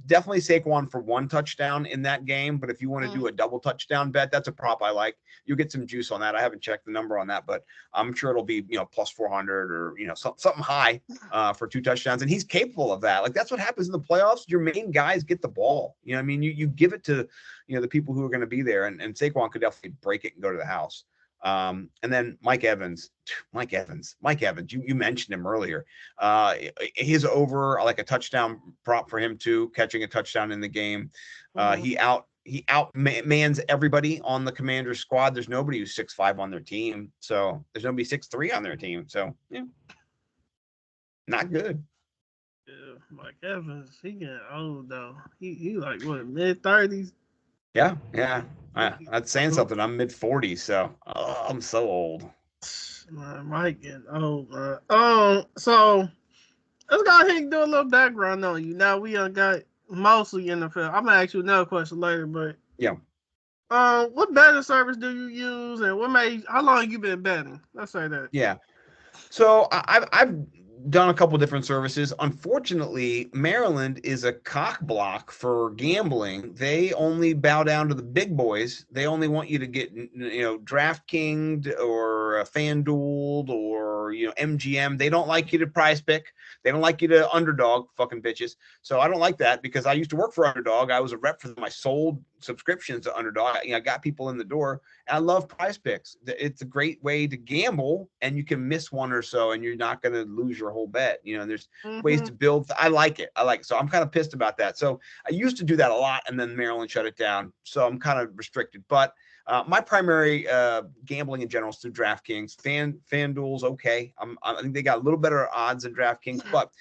Speaker 2: definitely Saquon for 1 touchdown in that game. But if you want to do a double touchdown bet, that's a prop I like. You'll get some juice on that. I haven't checked the number on that, but I'm sure it'll be, plus 400 or, something high for 2 touchdowns. And he's capable of that. Like, that's what happens in the playoffs. Your main guys get the ball. I mean, you give it to, the people who are going to be there, and Saquon could definitely break it and go to the house. And then Mike Evans, you mentioned him earlier. He's over like a touchdown prop for him too, catching a touchdown in the game. He outmans everybody on the Commanders squad. There's nobody who's 6'5" on their team. So there's nobody 6'3" on their team. So yeah, not good.
Speaker 1: Yeah, Mike Evans, he getting old though. He like what, mid-30s?
Speaker 2: Yeah. That's saying something. I'm mid-40s, so I'm so old.
Speaker 1: Mike getting old, man. So let's go ahead and do a little background on you. Now we got mostly NFL. I'm gonna ask you another question later, but
Speaker 2: yeah.
Speaker 1: What betting service do you use, and how long you been betting? Let's say that.
Speaker 2: Yeah. So I've done a couple different services. Unfortunately, Maryland is a cock block for gambling. They only bow down to the big boys. They only want you to get, DraftKings or FanDuel or, MGM. They don't like you to prize pick. They don't like you to underdog, fucking bitches. So I don't like that because I used to work for Underdog. I was a rep for them. I sold subscriptions to Underdog. I got people in the door. And I love prize picks. It's a great way to gamble, and you can miss one or so, and you're not going to lose your whole bet. There's ways to build. I like it. So I'm kind of pissed about that. So I used to do that a lot, and then Maryland shut it down. So I'm kind of restricted. But my primary gambling in general is through DraftKings. FanDuel's okay. I think they got a little better odds than DraftKings, but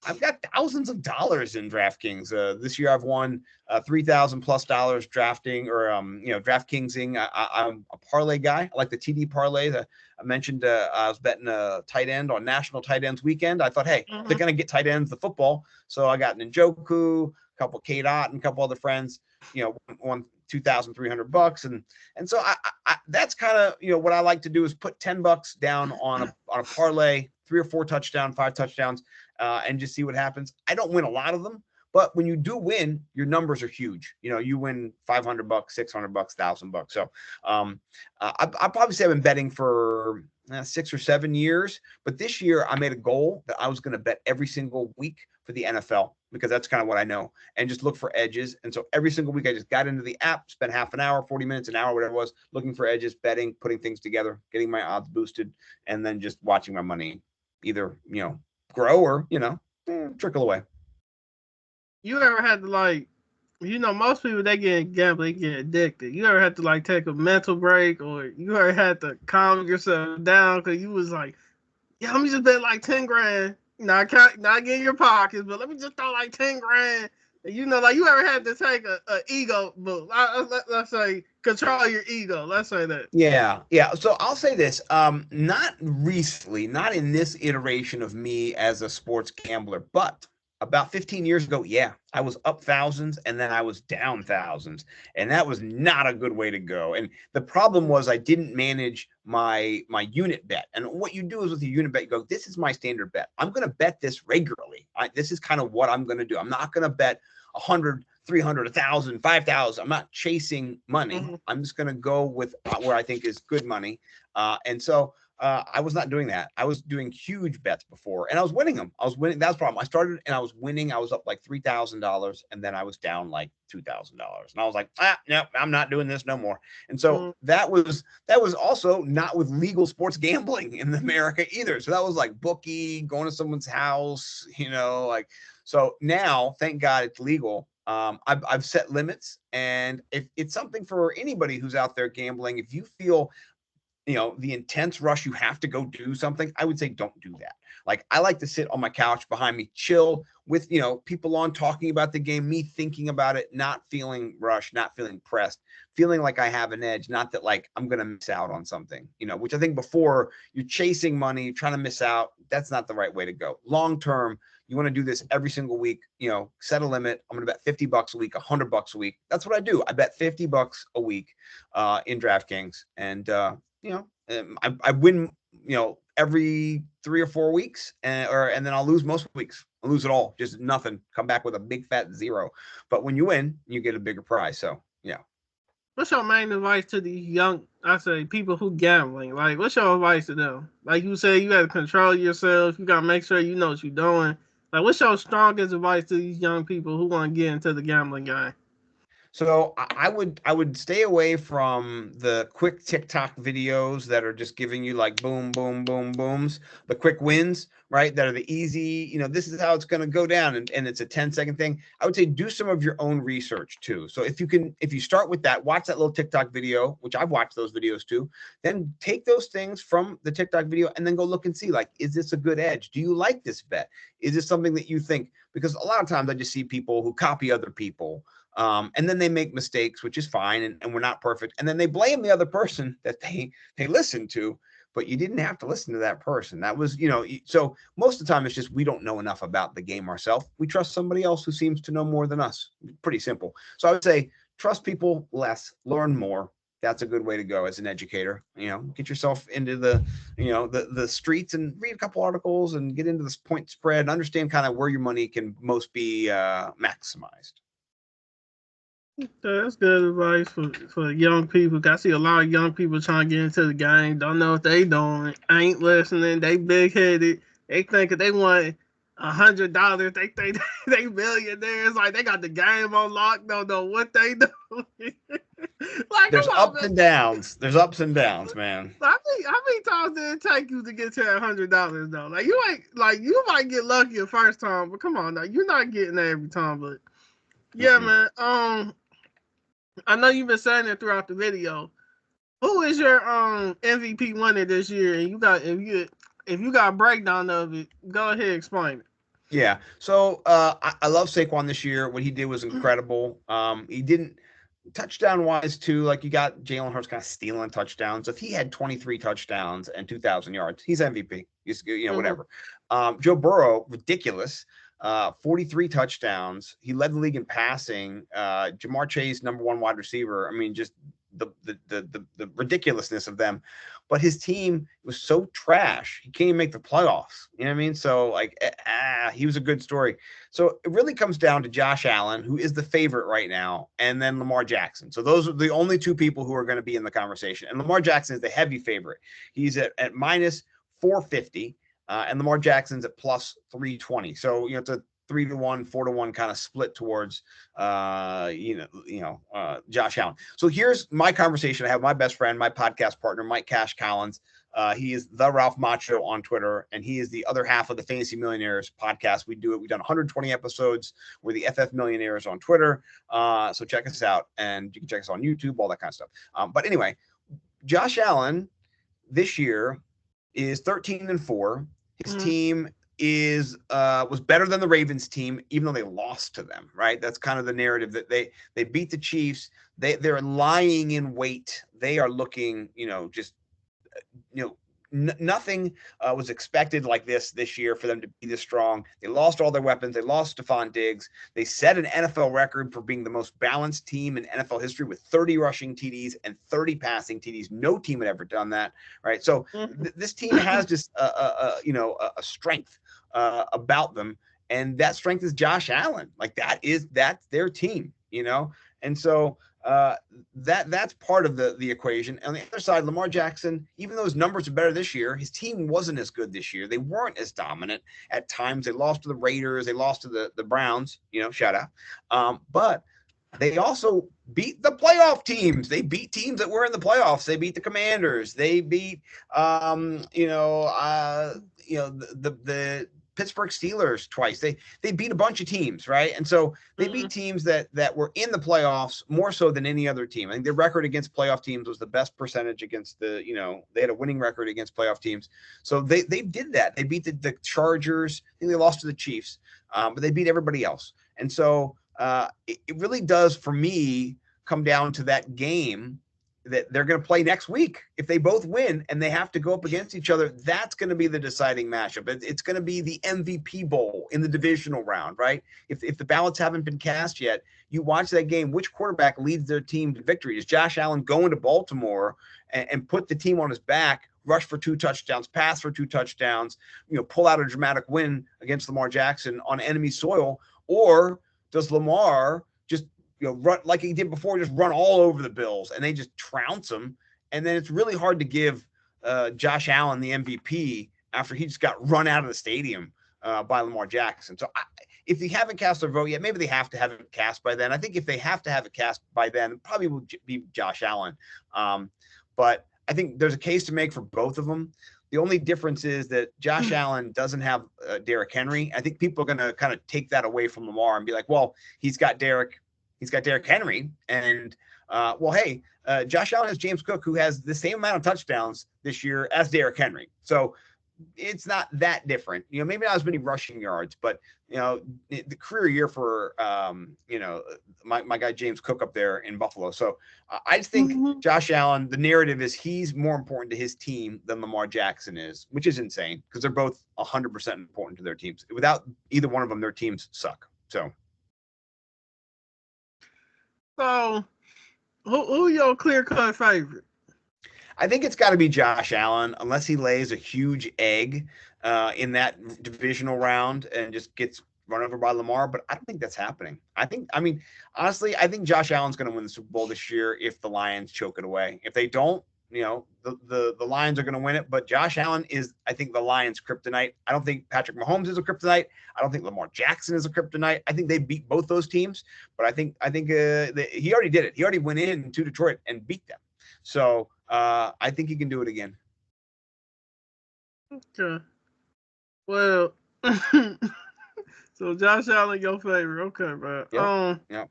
Speaker 2: I've got thousands of dollars in DraftKings. This year I've won $3,000+ drafting or DraftKingsing. I'm a parlay guy. I like the TD parlay. I mentioned I was betting a tight end on National Tight Ends Weekend. I thought, hey, they're gonna get tight ends the football. So I got Njoku, a couple K-Dot, and a couple other friends. Won $2,300, and so I that's kind of what I like to do is put $10 down on a parlay, 3 or 4 touchdowns, 5 touchdowns. And just see what happens. I don't win a lot of them, but when you do win, your numbers are huge. You win $500, $600, $1,000. So I probably say I've been betting for 6 or 7 years, but this year I made a goal that I was going to bet every single week for the NFL because that's kind of what I know, and just look for edges. And so every single week I just got into the app, spent half an hour, 40 minutes, an hour, whatever it was, looking for edges, betting, putting things together, getting my odds boosted, and then just watching my money either, grow or trickle away.
Speaker 1: You ever had to most people they get gambling, they get addicted. You ever had to take a mental break, or you ever had to calm yourself down because you was like, yeah, let me just bet 10 grand. Not get in your pockets, but let me just throw 10 grand. And you ever had to take a ego move. Let's say control your ego. Let's say that.
Speaker 2: Yeah. So I'll say this. Not recently, not in this iteration of me as a sports gambler, but about 15 years ago, yeah, I was up thousands and then I was down thousands, and that was not a good way to go. And the problem was I didn't manage my unit bet. And what you do is with your unit bet, you go, this is my standard bet. I'm going to bet this regularly. This is kind of what I'm going to do. I'm not going to bet 100, 300, 1,000, 5,000. I'm not chasing money. Mm-hmm. I'm just going to go with where I think is good money. And so I was not doing that. I was doing huge bets before, and I was winning them. That's the problem. I started and I was winning. I was up $3,000, and then I was down $2,000, and I was like, no, I'm not doing this no more. And so that was also not with legal sports gambling in America either. So that was like bookie, going to someone's house, so now, thank God it's legal. I've set limits, and if it's something for anybody who's out there gambling, if you feel the intense rush, you have to go do something, I would say don't do that. I like to sit on my couch behind me, chill with, people on talking about the game, me thinking about it, not feeling rushed, not feeling pressed, feeling like I have an edge, not that I'm going to miss out on something, which I think before you're chasing money, trying to miss out. That's not the right way to go. Long term, you want to do this every single week, set a limit. I'm going to bet $50 a week, $100 a week. That's what I do. I bet $50 a week in DraftKings, and I win, every 3 or 4 weeks, and then I'll lose most weeks. I'll lose it all, just nothing. Come back with a big fat zero. But when you win, you get a bigger prize. So yeah.
Speaker 1: What's your main advice to these young, people who gambling? What's your advice to them? Like you say, you got to control yourself. You got to make sure you know what you're doing. What's your strongest advice to these young people who want to get into the gambling game?
Speaker 2: So I would stay away from the quick TikTok videos that are just giving you boom, boom, boom, booms, the quick wins, right? That are the easy, this is how it's going to go down. And it's a 10-second thing. I would say do some of your own research too. So if you start with that, watch that little TikTok video, which I've watched those videos too, then take those things from the TikTok video and then go look and see, is this a good edge? Do you like this bet? Is this something that you think? Because a lot of times I just see people who copy other people. And then they make mistakes, which is fine, and we're not perfect. And then they blame the other person that they listened to, but you didn't have to listen to that person. That was, so most of the time it's just we don't know enough about the game ourselves. We trust somebody else who seems to know more than us. Pretty simple. So I would say trust people less, learn more, that's a good way to go as an educator. Get yourself into the streets and read a couple articles and get into this point spread and understand kind of where your money can most be maximized.
Speaker 1: That's good advice for young people. I see a lot of young people trying to get into the game. Don't know what they doing. Ain't listening. They big headed. They think if they want $100, they think they millionaires. Like they got the game on lock. Don't know what they do. Like
Speaker 2: There's
Speaker 1: come on,
Speaker 2: ups
Speaker 1: man.
Speaker 2: and downs. There's ups and downs, man.
Speaker 1: How many times did it take you to get to $100 though? Like you might get lucky the first time, but come on now, you're not getting that every time. But yeah, man. I know you've been saying it throughout the video. Who is your MVP winner this year? And if you got a breakdown of it, go ahead and explain it.
Speaker 2: Yeah. So I love Saquon this year. What he did was incredible. He didn't touchdown wise too. Like you got Jalen Hurts kind of stealing touchdowns. If he had 23 touchdowns and 2,000 yards, he's MVP. He's whatever. Joe Burrow, ridiculous. 43 touchdowns. He led the league in passing. Jamar Chase, number one wide receiver. I mean, just the ridiculousness of them. But his team was so trash. He can't even make the playoffs. You know what I mean? So he was a good story. So it really comes down to Josh Allen, who is the favorite right now, and then Lamar Jackson. So those are the only two people who are going to be in the conversation. And Lamar Jackson is the heavy favorite. He's at minus 450. And Lamar Jackson's at plus 320. So, it's a 3-1, 4-1 kind of split towards, Josh Allen. So here's my conversation. I have my best friend, my podcast partner, Mike Cash Collins. He is the Ralph Macho on Twitter, and he is the other half of the Fantasy Millionaires podcast. We've done 120 episodes. We're the FF Millionaires on Twitter. So check us out, and you can check us on YouTube, all that kind of stuff. But anyway, Josh Allen this year is 13-4. His team was better than the Ravens team, even though they lost to them, right? That's kind of the narrative that they beat the Chiefs. They're lying in wait. They are looking, nothing was expected like this year for them to be this strong. They lost all their weapons. They lost Stephon Diggs. They set an NFL record for being the most balanced team in NFL history with 30 rushing TDs and 30 passing TDs. No team had ever done that, right? So this team has just a strength about them, and that strength is Josh Allen. Like that's their team, and so that's part of the equation. On the other side, Lamar Jackson, even though his numbers are better this year, his team wasn't as good this year. They weren't as dominant at times. They lost to the Raiders. They lost to the Browns, shout out. But they also beat the playoff teams. They beat teams that were in the playoffs. They beat the Commanders. They beat, the Pittsburgh Steelers twice. They beat a bunch of teams, right? And so they beat teams that were in the playoffs more so than any other team. I think their record against playoff teams was the best percentage against they had a winning record against playoff teams. So they did that. They beat the Chargers. I think they lost to the Chiefs, but they beat everybody else. And so it really does, for me, come down to that game that they're going to play next week. If they both win and they have to go up against each other, that's going to be the deciding matchup. It's going to be the MVP bowl in the divisional round, right? If the ballots haven't been cast yet, you watch that game, which quarterback leads their team to victory? Is Josh Allen going to Baltimore and put the team on his back, rush for 2 touchdowns, pass for 2 touchdowns, pull out a dramatic win against Lamar Jackson on enemy soil? Or does Lamar just run like he did before, just run all over the Bills and they just trounce them? And then it's really hard to give Josh Allen the MVP after he just got run out of the stadium by Lamar Jackson. So if they haven't cast their vote yet, maybe they have to have it cast by then. I think if they have to have it cast by then, it probably will be Josh Allen. But I think there's a case to make for both of them. The only difference is that Josh Allen doesn't have Derrick Henry. I think people are going to kind of take that away from Lamar and be like, well, he's got Derrick Henry. And, Josh Allen has James Cook, who has the same amount of touchdowns this year as Derrick Henry. So it's not that different. Maybe not as many rushing yards, but, the career year for, my guy James Cook up there in Buffalo. So I just think Josh Allen, the narrative is he's more important to his team than Lamar Jackson is, which is insane because they're both 100% important to their teams. Without either one of them, their teams suck. So
Speaker 1: Who your clear cut favorite?
Speaker 2: I think it's got to be Josh Allen, unless he lays a huge egg in that divisional round and just gets run over by Lamar. But I don't think that's happening. I mean, honestly, I think Josh Allen's going to win the Super Bowl this year if the Lions choke it away. If they don't, the Lions are going to win it. But Josh Allen is, I think, the Lions' kryptonite. I don't think Patrick Mahomes is a kryptonite. I don't think Lamar Jackson is a kryptonite. I think they beat both those teams. But I think he already did it. He already went into Detroit and beat them. So I think he can do it again.
Speaker 1: Okay. Well, so Josh Allen, your favorite. Okay, bro.
Speaker 2: Yeah.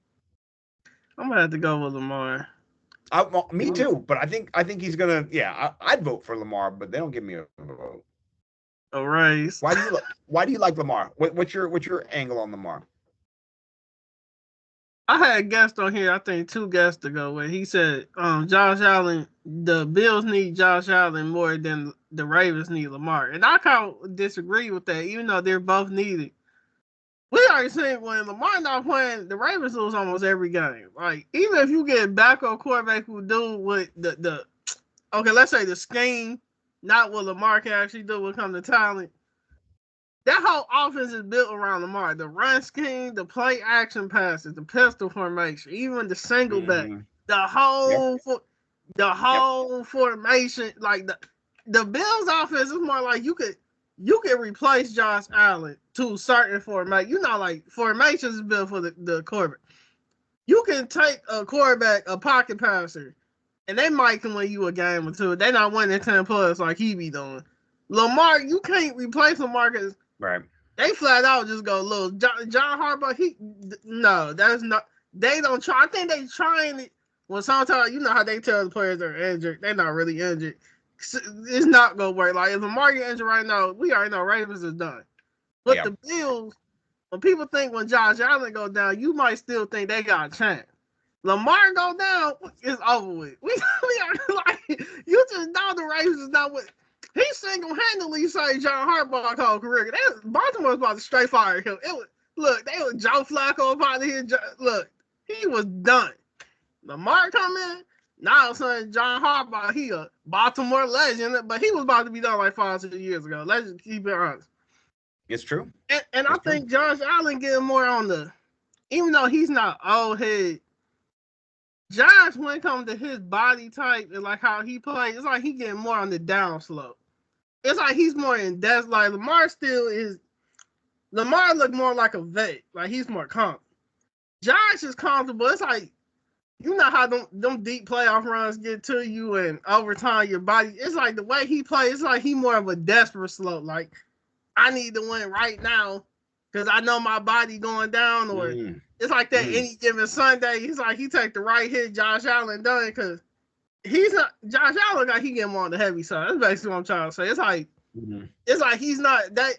Speaker 1: I'm gonna have to go with Lamar.
Speaker 2: Me too, but I think he's gonna. Yeah, I'd vote for Lamar, but they don't give me a vote.
Speaker 1: A race.
Speaker 2: Why do you like Lamar? What's your angle on Lamar?
Speaker 1: I had a guest on here, I think 2 guests ago, where he said Josh Allen, the Bills need Josh Allen more than the Ravens need Lamar. And I kind of disagree with that, even though they're both needed. We already seen when Lamar not playing, the Ravens lose almost every game. Like, even if you get backup quarterback who do with the okay, let's say the scheme, not what Lamar can actually do when it comes to talent. That whole offense is built around Lamar. The run scheme, the play action passes, the pistol formation, even the single back, the whole formation. Like the Bills offense is more like you can replace Josh Allen to certain formation. Like formations is built for the quarterback. You can take a quarterback, a pocket passer, and they might can win you a game or two. They're not winning 10 plus like he be doing. Lamar, you can't replace Lamar because
Speaker 2: right.
Speaker 1: They flat out just go, look, John Harbaugh, no, that's not, they don't try. I think they trying it. Well, sometimes, you know how they tell the players they're injured. They're not really injured. It's not going to work. Like, if Lamar get injured right now, we already know Ravens is done. But the Bills, when people think when Josh Allen go down, you might still think they got a chance. Lamar go down, it's over with. We are like, you just know the Ravens is not with. He single-handedly saved John Harbaugh whole career. Baltimore was about to straight fire him. They was Joe Flacco about to hit. Look, he was done. Lamar come in, now son John Harbaugh, he a Baltimore legend, but he was about to be done like 5-6 years ago. Let's just keep it honest.
Speaker 2: It's true.
Speaker 1: And I think Josh Allen getting more on the, even though he's not old head, Josh, when it comes to his body type and like how he plays, it's like he getting more on the down slope. It's like he's more in depth. Like Lamar look more like a vet. Like he's more comfortable. Josh is comfortable. It's like, you know how them deep playoff runs get to you and over time your body. It's like the way he plays, it's like he more of a desperate slope. Like, I need to win right now because I know my body going down. Or it's like that any given Sunday. He's like, he take the right hit, Josh Allen done because he's not Josh Allen. Like he getting more on the heavy side. That's basically what I'm trying to say. It's like he's not that.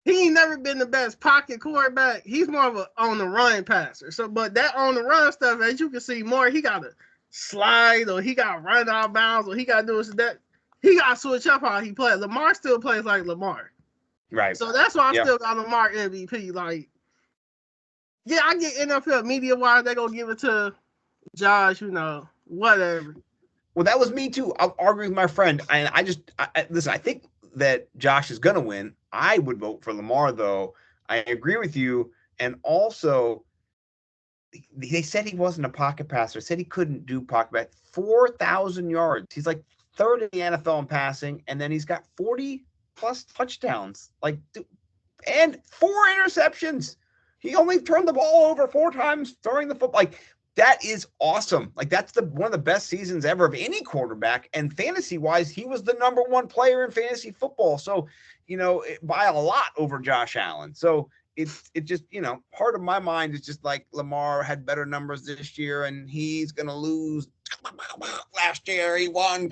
Speaker 1: He ain't never been the best pocket quarterback. He's more of a on the run passer. So, but that on the run stuff, as you can see more, he got to slide or he got to run out of bounds or he got to do that. He got to switch up how he plays. Lamar still plays like Lamar.
Speaker 2: Right.
Speaker 1: So that's why I still got Lamar MVP. Like, yeah, I get NFL media wise, they gonna give it to Josh, whatever.
Speaker 2: Well, that was me too. I'll argue with my friend. And listen, I think that Josh is gonna win. I would vote for Lamar, though. I agree with you. And also, they said he wasn't a pocket passer. Said he couldn't do pocket pass. 4,000 yards. He's like third in the NFL in passing, and then he's got 40 plus touchdowns. Like, and 4 interceptions. He only turned the ball over 4 times throwing the football. Like, that is awesome. Like, that's one of the best seasons ever of any quarterback. And fantasy-wise, he was the number 1 player in fantasy football. So, by a lot over Josh Allen. So it just, part of my mind is just like Lamar had better numbers this year and he's going to lose. Last year he won.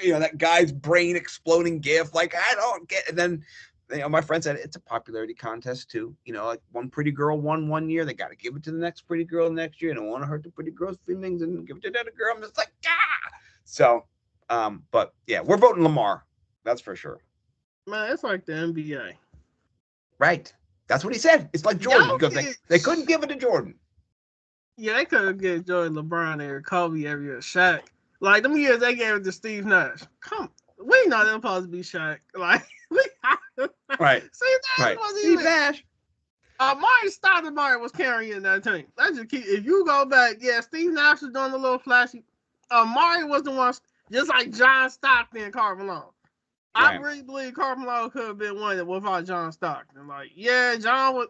Speaker 2: That guy's brain exploding gif. Like, I don't get it. And then, my friend said it's a popularity contest too. Like one pretty girl won one year. They got to give it to the next pretty girl next year. And don't want to hurt the pretty girl's feelings and give it to the other girl. I'm just like, ah. So, but yeah, we're voting Lamar. That's for sure.
Speaker 1: Man, it's like the NBA.
Speaker 2: Right. That's what he said. It's like Jordan. Because they couldn't give it to Jordan.
Speaker 1: Yeah, they could have given Jordan, LeBron, or Kobe every year. Shaq. Like, them years they gave it to Steve Nash. Come, we know they're supposed to be Shaq. Like, we
Speaker 2: Right.
Speaker 1: Steve Nash
Speaker 2: Right.
Speaker 1: wasn't
Speaker 2: Steve
Speaker 1: even.
Speaker 2: Nash.
Speaker 1: Marty Stoudemire was carrying that team. That's just keep. If you go back, yeah, Steve Nash was doing a little flashy. Marty was the one, just like John Stockton and Karl Malone. I
Speaker 2: Right.
Speaker 1: really believe Karl Malone could have been one without John Stockton. Like, yeah, John would.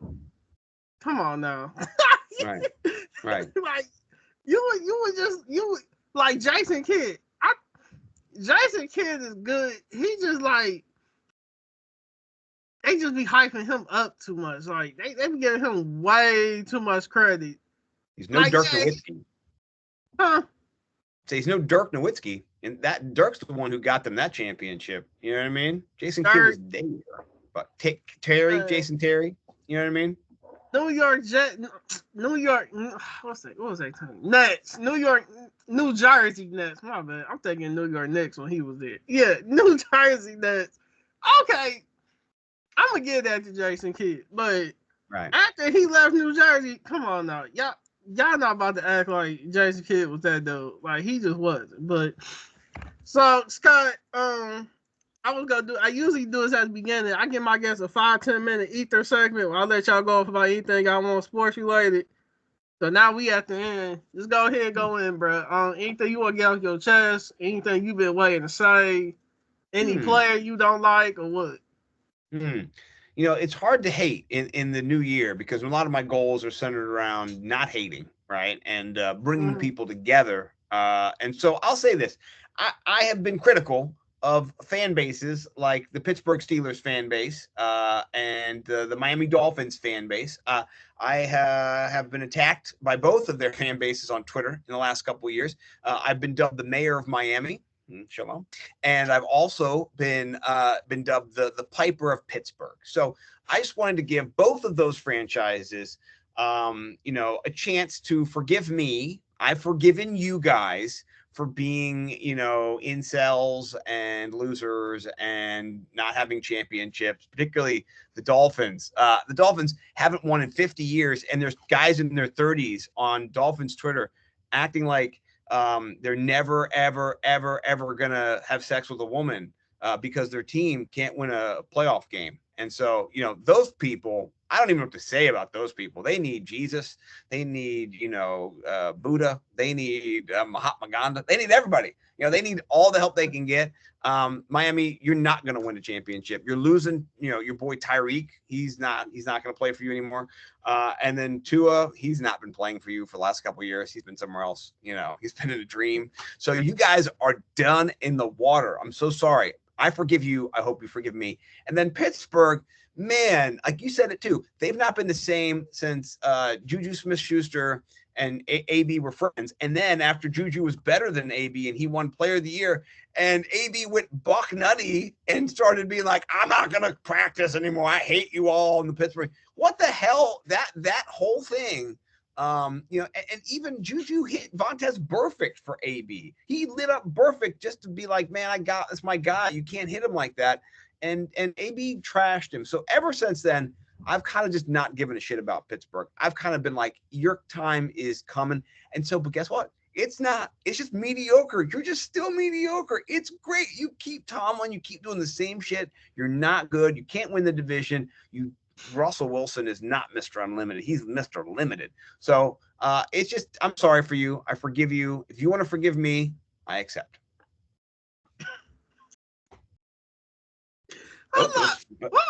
Speaker 1: Come on now.
Speaker 2: Right. Right.
Speaker 1: Like, you would like Jason Kidd. Jason Kidd is good. He just like they just be hyping him up too much. Like they be giving him way too much credit.
Speaker 2: He's no
Speaker 1: Like,
Speaker 2: Dirk
Speaker 1: yeah,
Speaker 2: Nowitzki.
Speaker 1: huh?
Speaker 2: So he's no Dirk Nowitzki, and that Dirk's the one who got them that championship. You know what I mean? Jason Kidd was there, but Jason Terry. You know what I mean?
Speaker 1: New York Jet, New York. What's that? What was that team? Nets. New Jersey Nets. My bad. I'm thinking New York Knicks when he was there. Yeah, New Jersey Nets. Okay, I'm gonna give that to Jason Kidd, but
Speaker 2: right
Speaker 1: after he left New Jersey, come on now, y'all not about to act like Jason Kidd was that dude. Like, he just wasn't. But so Scott, I usually do this at the beginning. I give my guests a 5-10 minute ether segment where I let y'all go off about anything I want sports related. So now we at the end. Just go ahead and go in, bro. Anything you want to get off your chest, anything you've been waiting to say, any player you don't like, or what?
Speaker 2: You know, it's hard to hate in the new year because a lot of my goals are centered around not hating, right? And bringing people together. And so I'll say this. I have been critical of fan bases like the Pittsburgh Steelers fan base and the Miami Dolphins fan base. I have been attacked by both of their fan bases on Twitter in the last couple of years. I've been dubbed the mayor of Miami. Shalom. And I've also been dubbed the Piper of Pittsburgh. So I just wanted to give both of those franchises, a chance to forgive me. I've forgiven you guys for being, incels and losers and not having championships, particularly the Dolphins. The Dolphins haven't won in 50 years, and there's guys in their 30s on Dolphins Twitter acting like they're never, ever, ever, ever going to have sex with a woman because their team can't win a playoff game. And so, those people, I don't even know what to say about those people. They need Jesus. They need, Buddha. They need Mahatma Gandhi. They need everybody. They need all the help they can get. Miami, you're not going to win a championship. You're losing, your boy Tyreek. He's not going to play for you anymore. And then Tua, he's not been playing for you for the last couple of years. He's been somewhere else. He's been in a dream. So you guys are done in the water. I'm so sorry. I forgive you. I hope you forgive me. And then Pittsburgh, man, like you said it too. They've not been the same since Juju Smith-Schuster and AB were friends. And then after Juju was better than AB and he won Player of the Year, and AB went buck nutty and started being like, I'm not going to practice anymore. I hate you all in the Pittsburgh. What the hell? That whole thing. And even Juju hit Vontaze Burfict for AB. He lit up Burfict just to be like, man, that's my guy. You can't hit him like that. And AB trashed him. So ever since then, I've kind of just not given a shit about Pittsburgh. I've kind of been like, your time is coming. And so, but guess what? It's not. It's just mediocre. You're just still mediocre. It's great. You keep Tomlin. You keep doing the same shit. You're not good. You can't win the division. Russell Wilson is not Mr. Unlimited. He's Mr. Limited. So it's just, I'm sorry for you. I forgive you. If you want to forgive me, I accept.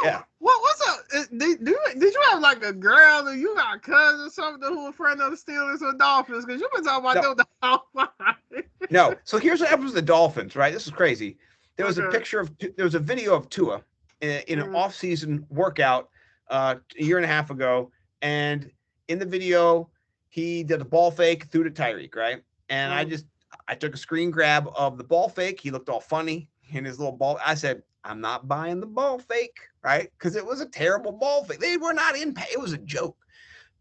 Speaker 1: Yeah. What's up? Did you have like a girl or you got a cousin or something who was friend of the Steelers or Dolphins? Because you've been talking about the Dolphins.
Speaker 2: No. So here's what happens with the Dolphins, right? This is crazy. There was a video of Tua in an off-season workout a year and a half ago. And in the video, he did a ball fake, threw to Tyreek, right? And I took a screen grab of the ball fake. He looked all funny in his little ball. I said, I'm not buying the ball fake, right? Because it was a terrible ball fake. They were not in pay. It was a joke.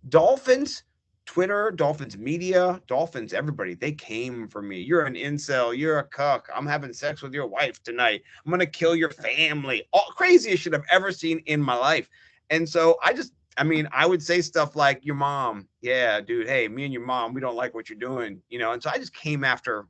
Speaker 2: Dolphins, Twitter, Dolphins media, Dolphins, everybody, they came for me. You're an incel. You're a cuck. I'm having sex with your wife tonight. I'm going to kill your family. All craziest shit I've ever seen in my life. And so I just I mean, I would say stuff like your mom. Yeah, dude. Hey, me and your mom, we don't like what you're doing, you know. And so I came after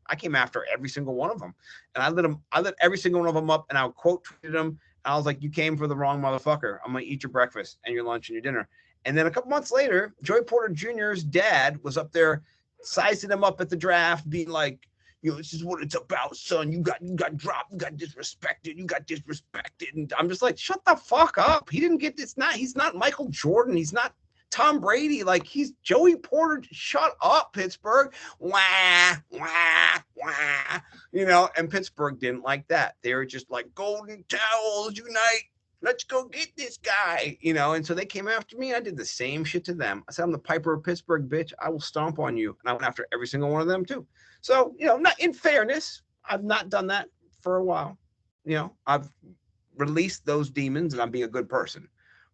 Speaker 2: every single one of them, and I let every single one of them up, and I quote tweeted them. I was like, you came for the wrong motherfucker. I'm gonna eat your breakfast and your lunch and your dinner. And then a couple months later, Joey Porter Jr.'s dad was up there sizing him up at the draft, being like, this is what it's about, son. You got dropped, you got disrespected. And I'm just like, shut the fuck up. He didn't get this. He's not Michael Jordan. He's not Tom Brady. Like, he's Joey Porter. Shut up, Pittsburgh. Wah, wah, wah. You know, and Pittsburgh didn't like that. They were just like, Golden Towels unite. Let's go get this guy, you know. And so they came after me. I did the same shit to them. I said, I'm the Piper of Pittsburgh, bitch. I will stomp on you. And I went after every single one of them too. So, you know, not in fairness, I've not done that for a while. You know, I've released those demons and I'm being a good person.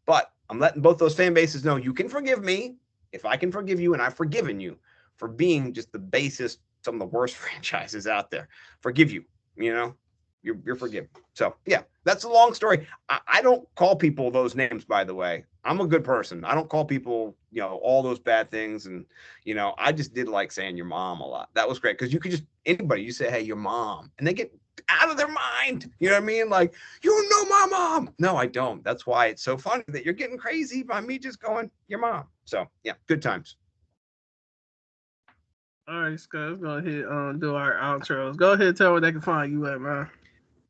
Speaker 2: But I'm letting both those fan bases know you can forgive me if I can forgive you, and I've forgiven you for being just the basest, some of the worst franchises out there. Forgive you, you know. You're forgiven. So yeah, that's a long story. I don't call people those names, by the way. I'm a good person. I don't call people, you know, all those bad things. And, you know, I just did like saying your mom a lot. That was great. Cause you could just, anybody, you say, hey, your mom, and they get out of their mind. You know what I mean? Like, you know my mom. No, I don't. That's why it's so funny that you're getting crazy by me just going, your mom. So yeah, good times.
Speaker 1: All right, Scott, let's go ahead do our outros. Go ahead and tell where they can find you at, man.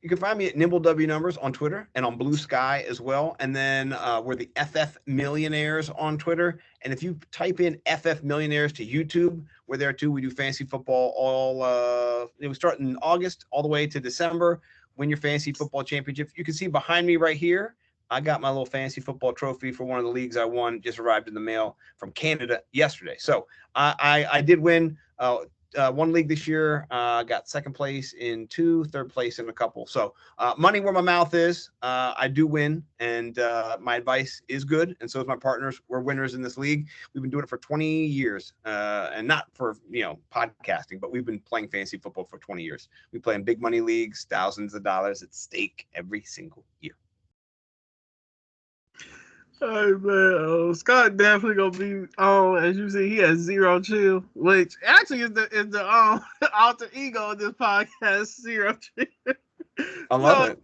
Speaker 2: You can find me at NimbleW Numbers on Twitter and on Blue Sky as well. And then we're the FF Millionaires on Twitter. And if you type in FF Millionaires to YouTube, we're there too. We do fantasy football all, we start in August all the way to December. Win your fantasy football championship. You can see behind me right here, I got my little fantasy football trophy for one of the leagues I won. Just arrived in the mail from Canada yesterday. So I did win one league this year. Got second place in two, third place in a couple. So money where my mouth is. I do win, and my advice is good, and so is my partners. We're winners in this league. We've been doing it for 20 years, and not for, you know, podcasting, but we've been playing fantasy football for 20 years. We play in big money leagues, thousands of dollars at stake every single year.
Speaker 1: All right, man. Scott definitely gonna be on. As you see, he has zero chill, which actually is the alter ego of this podcast, zero chill.
Speaker 2: I love it.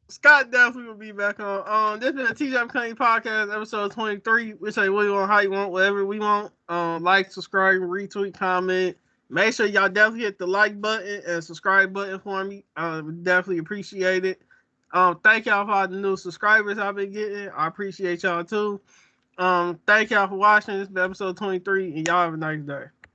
Speaker 1: Scott definitely will be back on. This is a TJ McKinley podcast, episode 23. We say what you want, how you want, whatever we want. Like, subscribe, retweet, comment. Make sure y'all definitely hit the like button and subscribe button for me. Definitely appreciate it. Thank y'all for all the new subscribers I've been getting. I appreciate y'all too. Thank y'all for watching. This is episode 23, and y'all have a nice day.